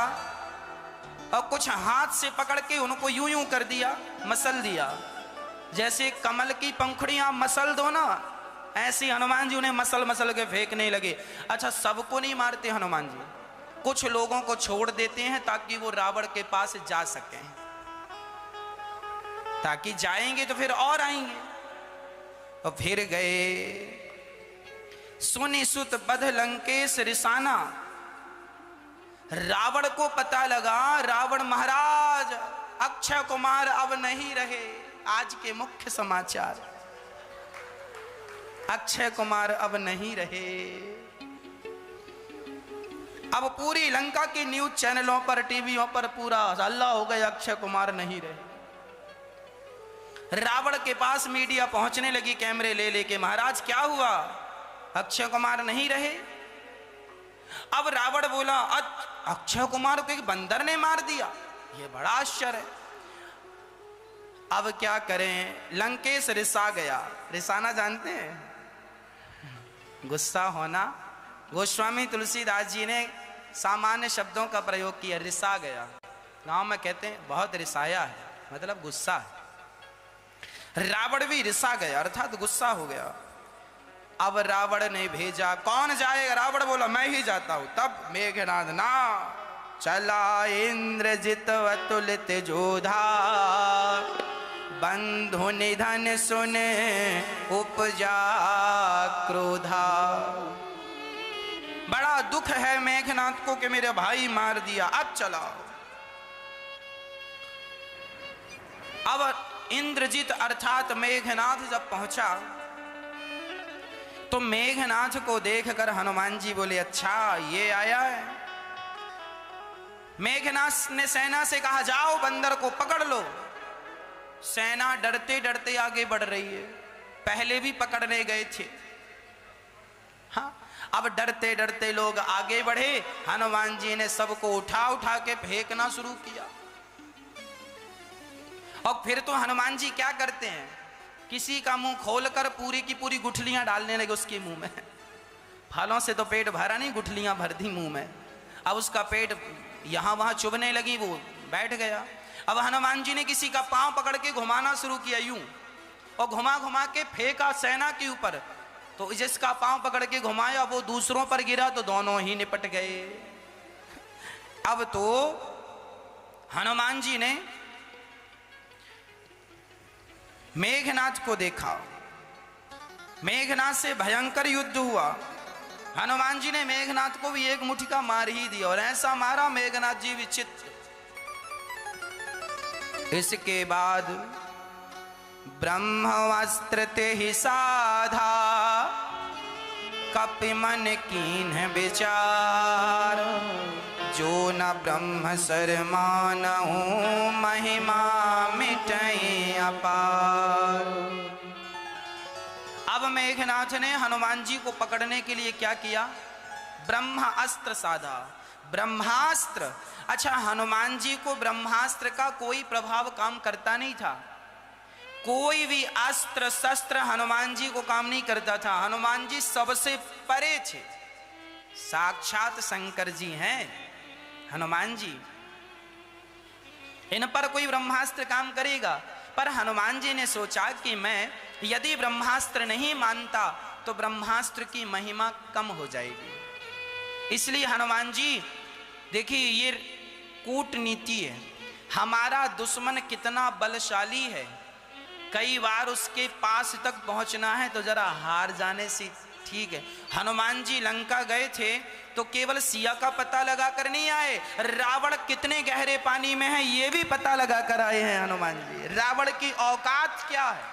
और कुछ हाथ से पकड़ के उनको यूं यूं कर दिया, मसल दिया। जैसे कमल की पंखुड़ियां मसल दो ना, ऐसे हनुमान जी उन्हें मसल मसल के फेंकने लगे। अच्छा सबको नहीं मारते हनुमान जी, कुछ लोगों को छोड़ देते हैं ताकि वो रावण के पास जा सकें, ताकि जाएंगे तो फिर और आएंगे। और फिर गए। सुनि सुत बध लंकेश रिसाना, रावण को पता लगा रावण महाराज अक्षय कुमार अब नहीं रहे। आज के मुख्य समाचार, अक्षय कुमार अब नहीं रहे। अब पूरी लंका की न्यूज चैनलों पर, टीवियों पर पूरा हल्ला हो गया, अक्षय कुमार नहीं रहे। रावण के पास मीडिया पहुंचने लगी कैमरे ले लेके, महाराज क्या हुआ, अक्षय कुमार नहीं रहे। अब रावण बोला अक्षय कुमार को एक बंदर ने मार दिया, ये बड़ा आश्चर्य है। अब क्या करें, लंकेश रिसा गया। रिसाना जानते हैं? गुस्सा होना। गोस्वामी तुलसीदास जी ने सामान्य शब्दों का प्रयोग किया, रिसा गया। गांव में कहते हैं बहुत रिसाया है, मतलब गुस्सा है। रावण भी रिसा गया, अर्थात गुस्सा हो गया। अब रावण ने भेजा, कौन जाएगा? रावण बोला मैं ही जाता हूं। तब मेघनाद ना चला इंद्रजित अतुलित जोधा, बंधु निधन सुने उपजा क्रोधा। बड़ा दुख है मेघनाद को कि मेरे भाई मार दिया, अब चलाओ। अब इंद्रजित अर्थात मेघनाद जब पहुंचा तो मेघनाथ को देखकर हनुमान जी बोले अच्छा ये आया है। मेघनाथ ने सेना से कहा जाओ बंदर को पकड़ लो। सेना डरते डरते आगे बढ़ रही है, पहले भी पकड़ने गए थे। हाँ, अब डरते डरते लोग आगे बढ़े। हनुमान जी ने सबको उठा उठा के फेंकना शुरू किया। और फिर तो हनुमान जी क्या करते हैं, किसी का मुंह खोलकर पूरी की पूरी गुठलियां डालने लगे उसके मुंह में। फलों से तो पेट भरा नहीं, गुठलियां भर दी मुंह में। अब उसका पेट यहां वहां चुभने लगी, वो बैठ गया। अब हनुमान जी ने किसी का पांव पकड़ के घुमाना शुरू किया यूं, और घुमा घुमा के फेंका सेना के ऊपर। तो जिसका पांव पकड़ के घुमाया वो दूसरों पर गिरा तो दोनों ही निपट गए। अब तो हनुमान जी ने मेघनाथ को देखा, मेघनाथ से भयंकर युद्ध हुआ। हनुमान जी ने मेघनाथ को भी एक मुट्ठी का मार ही दिया, और ऐसा मारा मेघनाथ जी विचित्र। इसके बाद ब्रह्मास्त्र ते ही साधा, कपि मन कीन्ह विचार, जो न ब्रह्म शरमानहु महिमा मिटई अपार। अब मेघनाथ ने हनुमान जी को पकड़ने के लिए क्या किया? ब्रह्मास्त्र साधा। ब्रह्मास्त्र, अच्छा हनुमान जी को ब्रह्मास्त्र का कोई प्रभाव काम करता नहीं था। कोई भी अस्त्र शस्त्र हनुमान जी को काम नहीं करता था। हनुमान जी सबसे परे थे। साक्षात शंकर जी हैं हनुमान जी, इन पर कोई ब्रह्मास्त्र काम करेगा? पर हनुमान जी ने सोचा कि मैं यदि ब्रह्मास्त्र नहीं मानता तो ब्रह्मास्त्र की महिमा कम हो जाएगी। इसलिए हनुमान जी, देखिए ये कूटनीति है। हमारा दुश्मन कितना बलशाली है, कई बार उसके पास तक पहुंचना है तो जरा हार जाने से ठीक है। हनुमान जी लंका गए थे तो केवल सिया का पता लगा कर नहीं आए, रावण कितने गहरे पानी में है ये भी पता लगा कर आए हैं हनुमान जी। रावण की औकात क्या है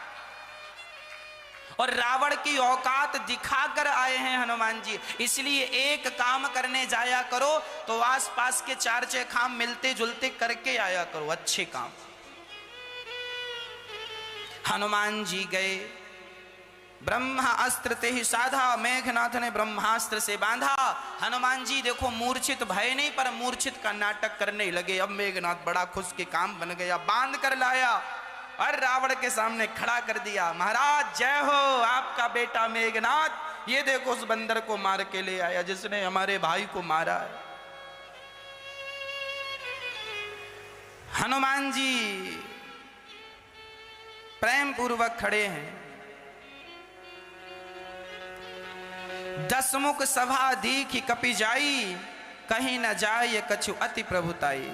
और रावण की औकात दिखाकर आए हैं हनुमान जी। इसलिए एक काम करने जाया करो तो आसपास के चार छह काम मिलते जुलते करके आया करो, अच्छे काम। हनुमान जी गए, ब्रह्मास्त्र ते ही साधा। मेघनाथ ने ब्रह्मास्त्र से बांधा। हनुमान जी देखो मूर्छित भय नहीं पर मूर्छित का नाटक करने लगे। अब मेघनाथ बड़ा खुश के काम बन गया, बांध कर लाया और रावण के सामने खड़ा कर दिया। महाराज जय हो, आपका बेटा मेघनाथ ये देखो उस बंदर को मार के ले आया जिसने हमारे भाई को मारा है। हनुमान जी प्रेम पूर्वक खड़े हैं। दसमुख सभा दीखि कपि जाई, कहीं न जाय कछु अति प्रभुताई।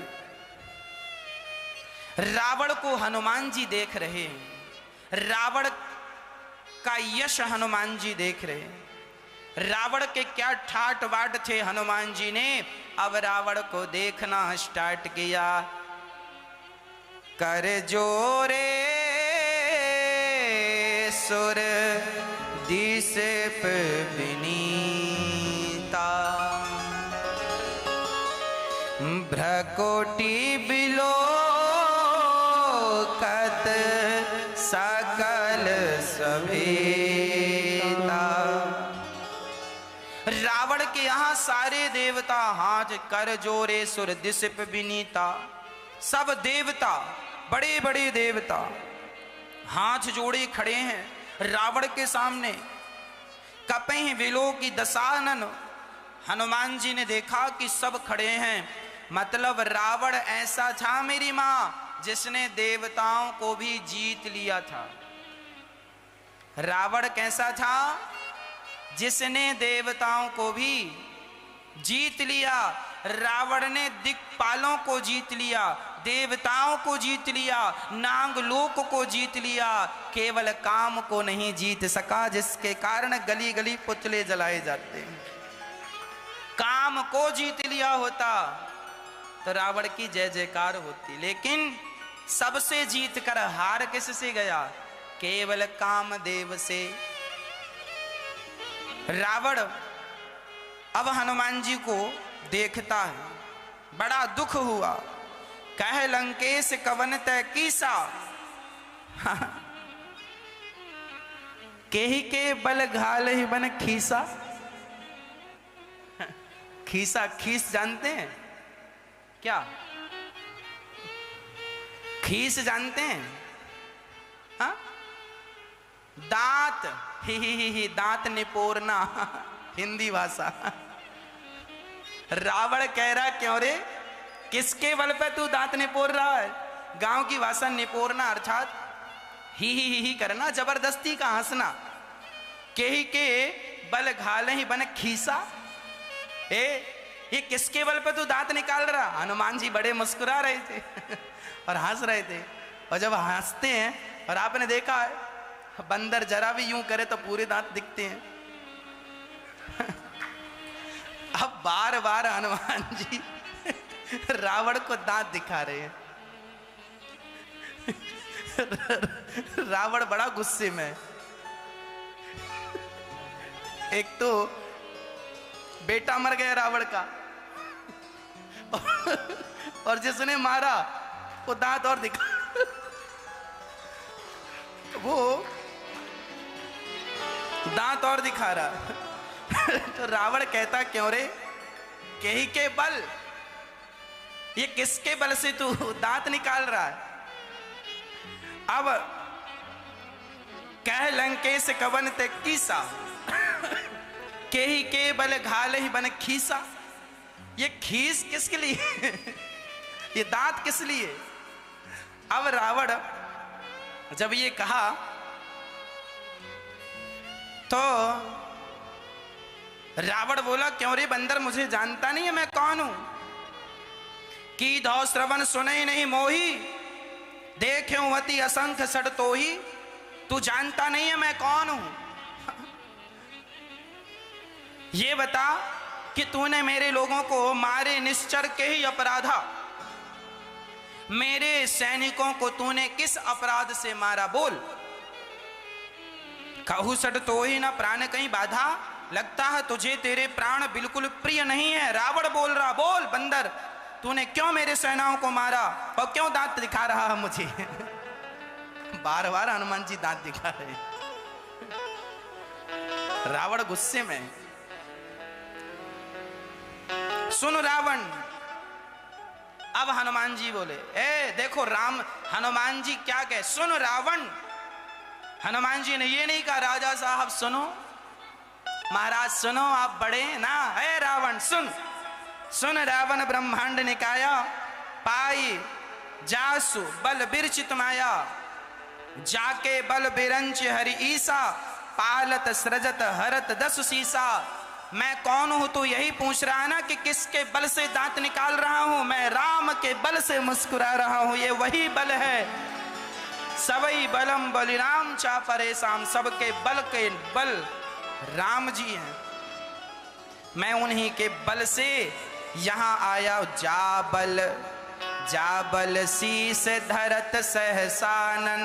रावण को हनुमान जी देख रहे हैं, रावण का यश हनुमान जी देख रहे हैं। रावण के क्या ठाट बाट थे हनुमान जी ने। अब रावण को देखना स्टार्ट किया। कर जोरे सुर दिसेप विनीता, भ्रकोटि बिलो कत सकल सभेता। रावण के यहां सारे देवता हाथ कर जोरे सुर दिसिप विनीता। सब देवता, बड़े बड़े देवता हाथ जोड़े खड़े हैं रावण के सामने। कपहि विलो की दशानन। हनुमान जी ने देखा कि सब खड़े हैं, मतलब रावण ऐसा था मेरी मां जिसने देवताओं को भी जीत लिया था। रावण कैसा था? जिसने देवताओं को भी जीत लिया। रावण ने दिक्पालों को जीत लिया, देवताओं को जीत लिया, नागलोक को जीत लिया, केवल काम को नहीं जीत सका, जिसके कारण गली गली पुतले जलाए जाते हैं। काम को जीत लिया होता तो रावण की जय जयकार होती, लेकिन सबसे जीत कर हार किससे गया? केवल कामदेव से। रावण अब हनुमान जी को देखता है, बड़ा दुख हुआ। कह लंकेश कवन तय कीसा, केही के बल घाल ही बन खीसा। खीसा, खीस जानते हैं क्या? खीस जानते हैं? हा? दांत, ही दांत निपोरना, हिंदी भाषा। रावण कह रहा क्यों रे, किसके बल पे तू दांत निपोर रहा है? गांव की भाषा निपोरना अर्थात ही करना, जबरदस्ती का हंसना। केही के बल घाल ही बन खीसा। ये किसके बल पे तू दांत निकाल रहा? हनुमान जी बड़े मुस्कुरा रहे थे और हंस रहे थे। और जब हंसते हैं, और आपने देखा है बंदर जरा भी यूं करे तो पूरे दांत दिखते हैं। अब बार बार हनुमान जी रावण को दांत दिखा रहे हैं। रावण बड़ा गुस्से में। एक तो बेटा मर गया रावण का, और जिसने मारा वो दांत और दिखा, वो दांत और दिखा रहा। तो रावण कहता क्यों रे, कहीं के बल, ये किसके बल से तू दांत निकाल रहा है? अब कह लंकेश कवन ते कीसा, केही के बल घाल ही बन खीसा। ये खीस किसके लिए? ये दांत किस लिए? अब रावण जब ये कहा तो रावण बोला क्यों रे बंदर, मुझे जानता नहीं है मैं कौन हूं? की धौ श्रवण सुने नहीं मोही, देखे वती असंख्य सड़ तो ही। तू जानता नहीं है मैं कौन हूं? ये बता कि तूने मेरे लोगों को मारे निश्चर के ही अपराधा, मेरे सैनिकों को तूने किस अपराध से मारा? बोल। कहू सट तो ही ना प्राण कहीं बाधा, लगता है तुझे तेरे प्राण बिल्कुल प्रिय नहीं है। रावण बोल रहा, बोल बंदर, तूने क्यों मेरे सेनाओं को मारा और क्यों दांत दिखा रहा है मुझे? बार बार हनुमान जी दांत दिखा रहे। रावण गुस्से में। सुन रावण, अब हनुमान जी बोले, ए देखो राम, हनुमान जी क्या कहे, सुन रावण। हनुमान जी ने ये नहीं कहा राजा साहब सुनो, महाराज सुनो, आप बड़े ना। ए रावण सुन, सुन रावण ब्रह्मांड निकाया, पाई जासु बल बिरचित माया, जाके बल बिरंच हरि ईसा, पालत सृजत हरत दस सीसा। मैं कौन हूं तू यही पूछ रहा है ना कि किसके बल से दांत निकाल रहा हूं? मैं राम के बल से मुस्कुरा रहा हूं। ये वही बल है, सबई बलम बलिराम चा परेशान, सबके बल के बल राम जी हैं। मैं उन्हीं के बल से यहां आया। जाबल शीस धरत सहसानन,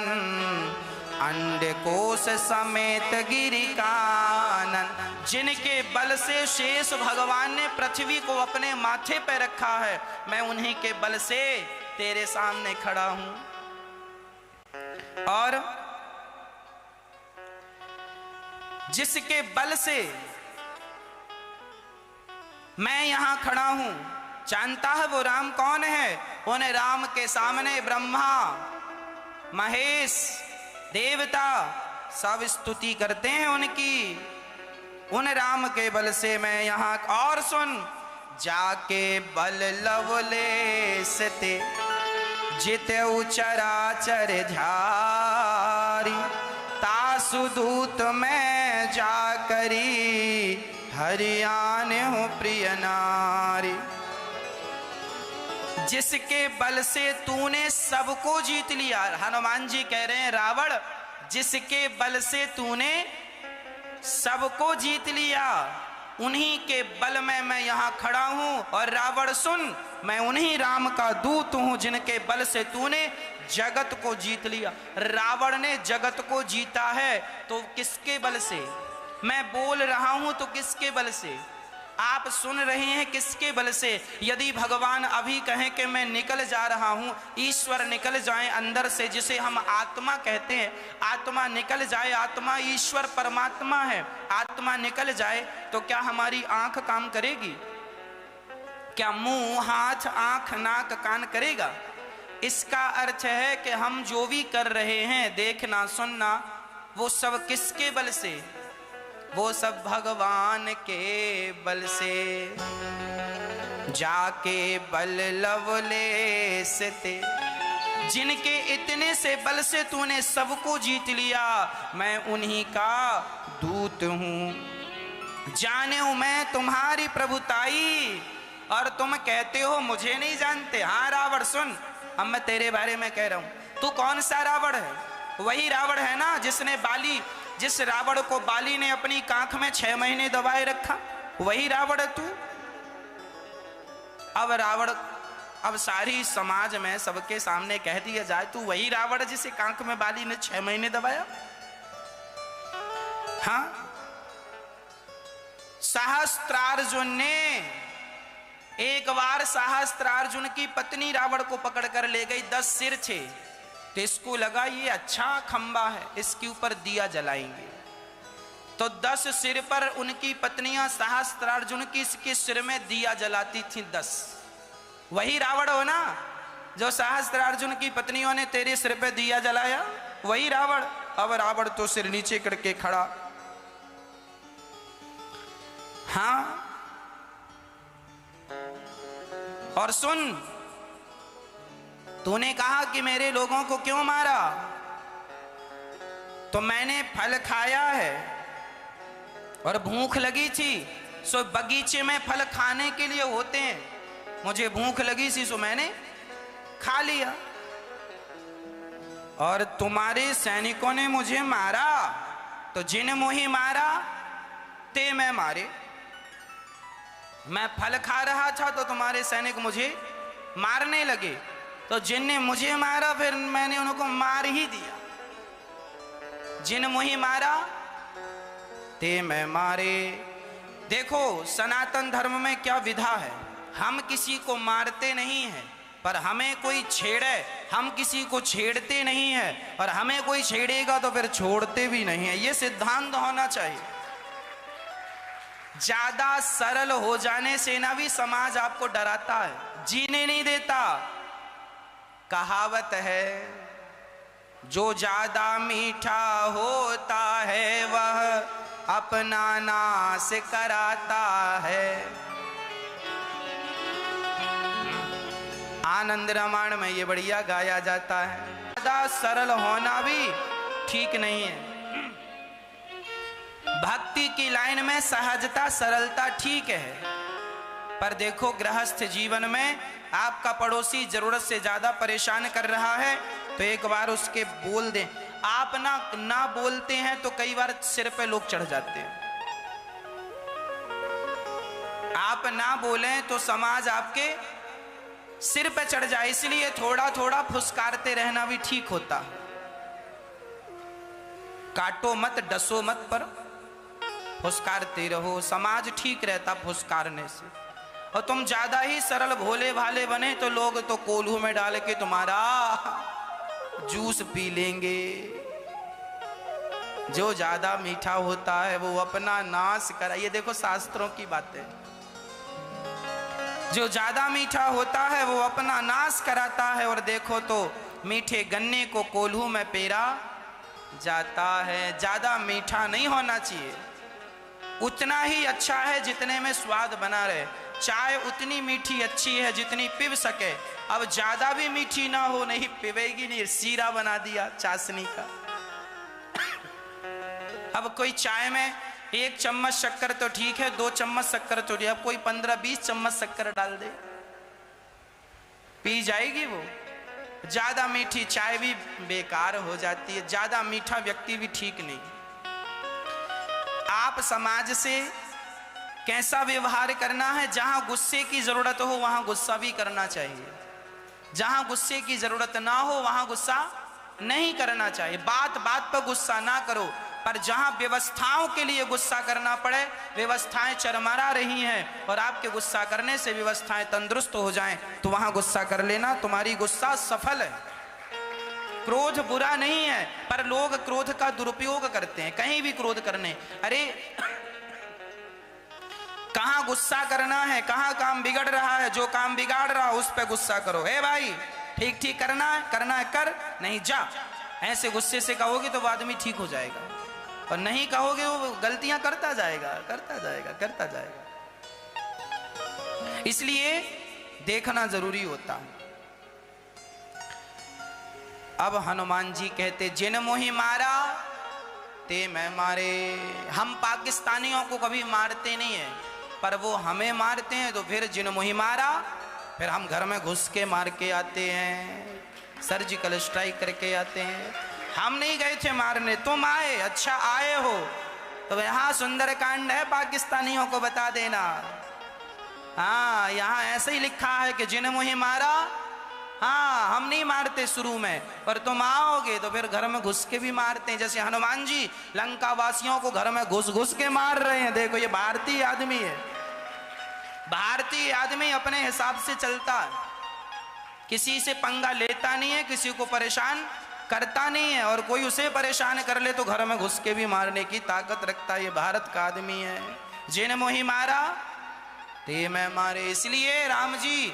अंड कोश समेत गिरि कानन। जिनके बल से शेष भगवान ने पृथ्वी को अपने माथे पर रखा है, मैं उन्हीं के बल से तेरे सामने खड़ा हूं। और जिसके बल से मैं यहां खड़ा हूं, जानता है वो राम कौन है? उन्हें राम के सामने ब्रह्मा महेश देवता सब स्तुति करते हैं उनकी। उन राम के बल से मैं यहां। और सुन, जाके बल लवलेस ते, जिते चराचर झारी, तासु दूत मैं जाकरी, हरियाण हूं प्रिय नारी। जिसके बल से तूने सबको जीत लिया। हनुमान जी कह रहे हैं रावण, जिसके बल से तूने सबको जीत लिया, उन्हीं के बल में मैं यहां खड़ा हूं। और रावण सुन, मैं उन्हीं राम का दूत हूं जिनके बल से तूने जगत को जीत लिया। रावण ने जगत को जीता है तो किसके बल से? मैं बोल रहा हूं तो किसके बल से? आप सुन रहे हैं किसके बल से? यदि भगवान अभी कहें कि मैं निकल जा रहा हूं, ईश्वर निकल जाए अंदर से, जिसे हम आत्मा कहते हैं, आत्मा निकल जाए, आत्मा ईश्वर परमात्मा है, आत्मा निकल जाए तो क्या हमारी आंख काम करेगी? क्या मुंह हाथ आंख नाक कान करेगा? इसका अर्थ है कि हम जो भी कर रहे हैं, देखना सुनना, वो सब किसके बल से? वो सब भगवान के बल से। जाके बल लवलेस ते, जिनके इतने से बल से तूने सबको जीत लिया, मैं उन्हीं का दूत हूं। जाने हूं मैं तुम्हारी प्रभुताई, और तुम कहते हो मुझे नहीं जानते। हाँ रावण सुन, अब मैं तेरे बारे में कह रहा हूं। तू कौन सा रावण है? वही रावण है ना जिसने जिस रावण को बाली ने अपनी कांख में 6 महीने दबाए रखा, वही रावण है तू। अब रावण, अब सारी समाज में सबके सामने कह दिया जाए तू वही रावण जिसे कांख में बाली ने 6 महीने दबाया। हाँ, सहस्त्रार्जुन ने एक बार सहस्त्रार्जुन की पत्नी रावण को पकड़ कर ले गई, 10 सिर थे, तो इसको लगा ये अच्छा खंबा है, इसके ऊपर दिया जलाएंगे। तो 10 सिर पर उनकी पत्नियां सहस्त्रार्जुन की इसके सिर में दिया जलाती थी 10। वही रावण हो ना जो सहस्त्रार्जुन की पत्नियों ने तेरे सिर पे दिया जलाया, वही रावण। अब रावण तो सिर नीचे करके खड़ा। हाँ, और सुन, तूने कहा कि मेरे लोगों को क्यों मारा, तो मैंने फल खाया है और भूख लगी थी, सो बगीचे में फल खाने के लिए होते हैं, मुझे भूख लगी थी सो मैंने खा लिया। और तुम्हारे सैनिकों ने मुझे मारा, तो जिन मोही मारा ते मैं मारे। मैं फल खा रहा था तो तुम्हारे सैनिक मुझे मारने लगे, तो जिनने मुझे मारा फिर मैंने उनको मार ही दिया। जिन मुही मारा ते मैं मारे। देखो सनातन धर्म में क्या विधा है, हम किसी को मारते नहीं हैं, पर हमें कोई छेड़े हम किसी को छेड़ते नहीं हैं, और हमें कोई छेड़ेगा तो फिर छोड़ते भी नहीं है। ये सिद्धांत होना चाहिए। ज्यादा सरल हो जाने से ना भी समाज आपको डराता है, जीने नहीं देता। कहावत है, जो ज्यादा मीठा होता है वह अपना नाश कराता है। आनंद रामायण में ये बढ़िया गाया जाता है। ज्यादा सरल होना भी ठीक नहीं है। भक्ति की लाइन में सहजता सरलता ठीक है, पर देखो गृहस्थ जीवन में आपका पड़ोसी जरूरत से ज्यादा परेशान कर रहा है, तो एक बार उसके बोल दें। आप ना बोलते हैं तो कई बार सिर पे लोग चढ़ जाते हैं। आप ना बोलें तो समाज आपके सिर पे चढ़ जाए, इसलिए थोड़ा थोड़ा फुसकारते रहना भी ठीक होता। काटो मत डसो मत, पर फुसकारते रहो, समाज ठीक रहता फुसकारने से। और तुम ज्यादा ही सरल भोले भाले बने तो लोग तो कोल्हू में डाल के तुम्हारा जूस पी लेंगे। जो ज्यादा मीठा होता है वो अपना नाश करा। ये देखो शास्त्रों की बातें। जो ज्यादा मीठा होता है वो अपना नाश कराता है। और देखो तो मीठे गन्ने को कोल्हू में पेरा जाता है। ज्यादा मीठा नहीं होना चाहिए, उतना ही अच्छा है जितने में स्वाद बना रहे। चाय उतनी मीठी अच्छी है जितनी पीव सके। अब ज्यादा भी मीठी ना हो, नहीं पिवेगी नहीं, सीरा बना दिया चाशनी का। अब कोई चाय में 1 चम्मच शक्कर तो ठीक है, 2 चम्मच शक्कर तो ठीक। अब कोई 15-20 चम्मच शक्कर डाल दे, पी जाएगी वो। ज्यादा मीठी चाय भी बेकार हो जाती है। ज्यादा मीठा व्यक्ति भी ठीक नहीं। आप समाज से कैसा व्यवहार करना है, जहां गुस्से की जरूरत हो वहां गुस्सा भी करना चाहिए, जहां गुस्से की जरूरत ना हो वहां गुस्सा नहीं करना चाहिए। बात बात पर गुस्सा ना करो, पर जहां व्यवस्थाओं के लिए गुस्सा करना पड़े, व्यवस्थाएं चरमरा रही हैं और आपके गुस्सा करने से व्यवस्थाएं तंदुरुस्त हो जाएं, तो वहां गुस्सा कर लेना, तुम्हारी गुस्सा सफल है। क्रोध बुरा नहीं है, पर लोग क्रोध का दुरुपयोग करते हैं, कहीं भी क्रोध करने। अरे कहां गुस्सा करना है, कहां काम बिगड़ रहा है, जो काम बिगाड़ रहा है उस पे गुस्सा करो। हे भाई ठीक ठीक करना है कर, नहीं जा। ऐसे गुस्से से कहोगे तो वो आदमी ठीक हो जाएगा, और नहीं कहोगे वो गलतियां करता जाएगा। इसलिए देखना जरूरी होता है। अब हनुमान जी कहते, जिन मोहि मारा ते मैं मारे। हम पाकिस्तानियों को कभी मारते नहीं है, पर वो हमें मारते हैं। तो फिर जिन मोहि मारा, फिर हम घर में घुस के मार के आते हैं, सर्जिकल स्ट्राइक करके आते हैं। हम नहीं गए थे मारने, तुम आए। अच्छा आए हो तो यहाँ सुंदरकांड है, पाकिस्तानियों को बता देना। हाँ, यहाँ ऐसे ही लिखा है कि जिन मोहि मारा। हाँ, हम नहीं मारते शुरू में, पर तुम आओगे तो फिर घर में घुस के भी मारते हैं। जैसे हनुमान जी लंका वासियों को घर में घुस घुस के मार रहे हैं। देखो ये भारतीय आदमी है, भारतीय आदमी अपने हिसाब से चलता है, किसी से पंगा लेता नहीं है, किसी को परेशान करता नहीं है, और कोई उसे परेशान कर ले तो घर में घुस के भी मारने की ताकत रखता है। ये भारत का आदमी है। जिन मोही मारा ते मैं मारे। इसलिए राम जी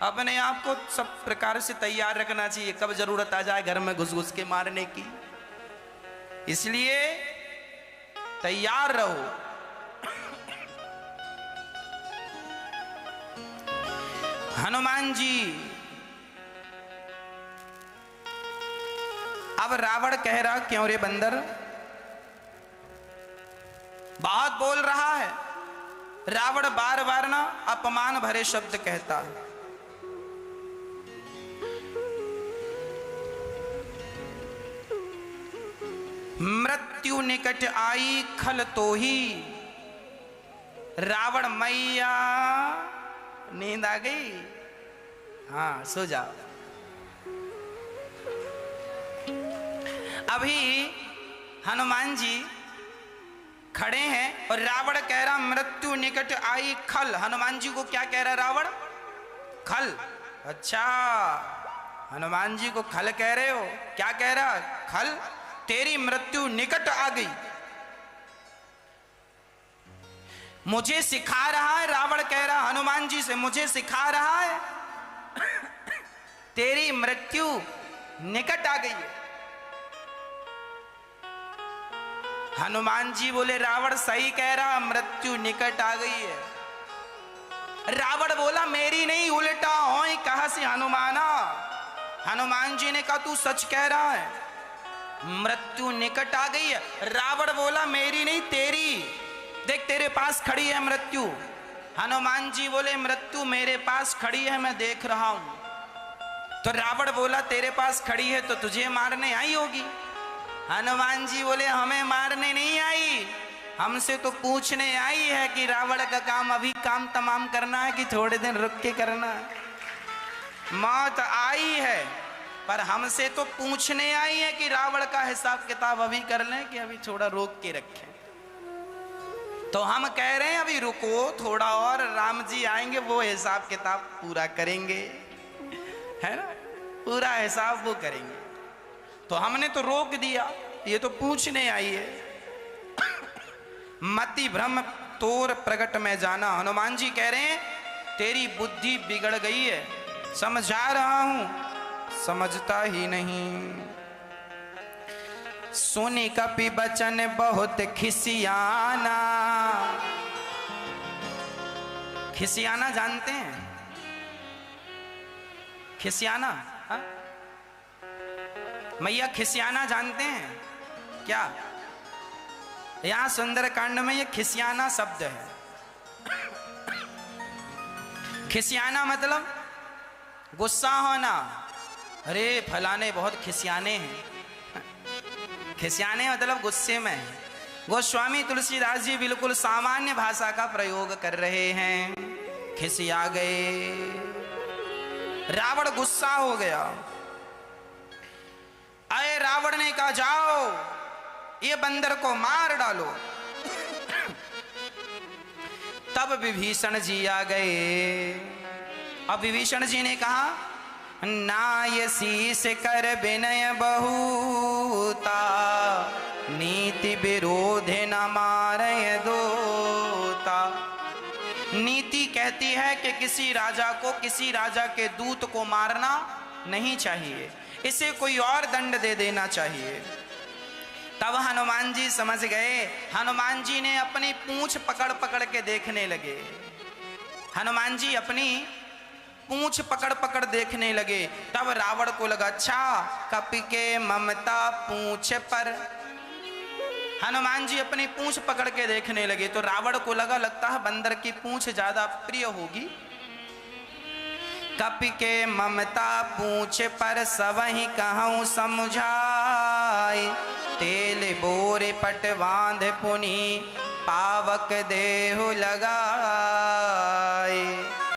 अपने आप को सब प्रकार से तैयार रखना चाहिए, कब जरूरत आ जाए घर में घुस घुस के मारने की। इसलिए तैयार रहो। हनुमान जी, अब रावण कह रहा क्यों रे बंदर, बहुत बोल रहा है। रावण बार बार ना अपमान भरे शब्द कहता है। मृत्यु निकट आई खल तो ही। रावण मैया, नींद आ गई? हाँ सो जाओ। अभी हनुमान जी खड़े हैं और रावण कह रहा मृत्यु निकट आई खल। हनुमान जी को क्या कह रहा रावण? खल। अच्छा, हनुमान जी को खल कह रहे हो? क्या कह रहा? खल, तेरी मृत्यु निकट आ गई। मुझे सिखा रहा है, रावण कह रहा हनुमान जी से, मुझे सिखा रहा है तेरी मृत्यु निकट आ गई है। हनुमान जी बोले रावण सही कह रहा, मृत्यु निकट आ गई है। रावण बोला मेरी नहीं, उल्टा हो कहा से हनुमाना। हनुमान जी ने कहा तू सच कह रहा है, मृत्यु निकट आ गई है। रावण बोला मेरी नहीं तेरी, देख तेरे पास खड़ी है मृत्यु। हनुमान जी बोले मृत्यु मेरे पास खड़ी है, मैं देख रहा हूं। तो रावण बोला तेरे पास खड़ी है तो तुझे मारने आई होगी। हनुमान जी बोले हमें मारने नहीं आई, हमसे तो पूछने आई है कि रावण का काम अभी काम तमाम करना है कि थोड़े दिन रुक के करना है। मौत आई है पर हमसे तो पूछने आई है कि रावण का हिसाब किताब अभी कर लें कि अभी थोड़ा रोक के रखें। तो हम कह रहे हैं अभी रुको थोड़ा और, राम जी आएंगे वो हिसाब किताब पूरा करेंगे, है ना, पूरा हिसाब वो करेंगे। तो हमने तो रोक दिया, ये तो पूछने आई है। मति भ्रम तोर प्रगट में जाना। हनुमान जी कह रहे हैं तेरी बुद्धि बिगड़ गई है, समझा रहा हूं समझता ही नहीं। सुनी कपि बचन बहुत खिसियाना। खिसियाना जानते हैं? खिसियाना, हाँ? मैया खिसियाना जानते हैं क्या? यहां सुंदरकांड में ये खिसियाना शब्द है। खिसियाना मतलब गुस्सा होना। अरे फलाने बहुत खिसियाने हैं, खिसियाने मतलब गुस्से में है। गोस्वामी तुलसीदास जी बिल्कुल सामान्य भाषा का प्रयोग कर रहे हैं। खिसिया गए, रावण गुस्सा हो गया। अरे रावण ने कहा जाओ ये बंदर को मार डालो। तब विभीषण जी आ गए। अब विभीषण जी ने कहा नाय शीस कर विनय बहुता, नीति विरोधे न मारय दोता। नीति कहती है कि किसी राजा को, किसी राजा के दूत को मारना नहीं चाहिए, इसे कोई और दंड दे देना चाहिए। तब हनुमान जी समझ गए। हनुमान जी ने अपनी पूंछ पकड़ पकड़ के देखने लगे। हनुमान जी अपनी पूंछ पकड़ पकड़ देखने लगे। तब रावण को लगा अच्छा कपि के ममता पूंछ पर। हनुमान जी अपनी पूंछ पकड़ के देखने लगे तो रावण को लगता है बंदर की पूंछ ज्यादा प्रिय होगी। कपि के ममता पूंछ पर सबहि कहूँ समझाए, तेल बोरे पट बांध पुनि पावक देहु लगाए।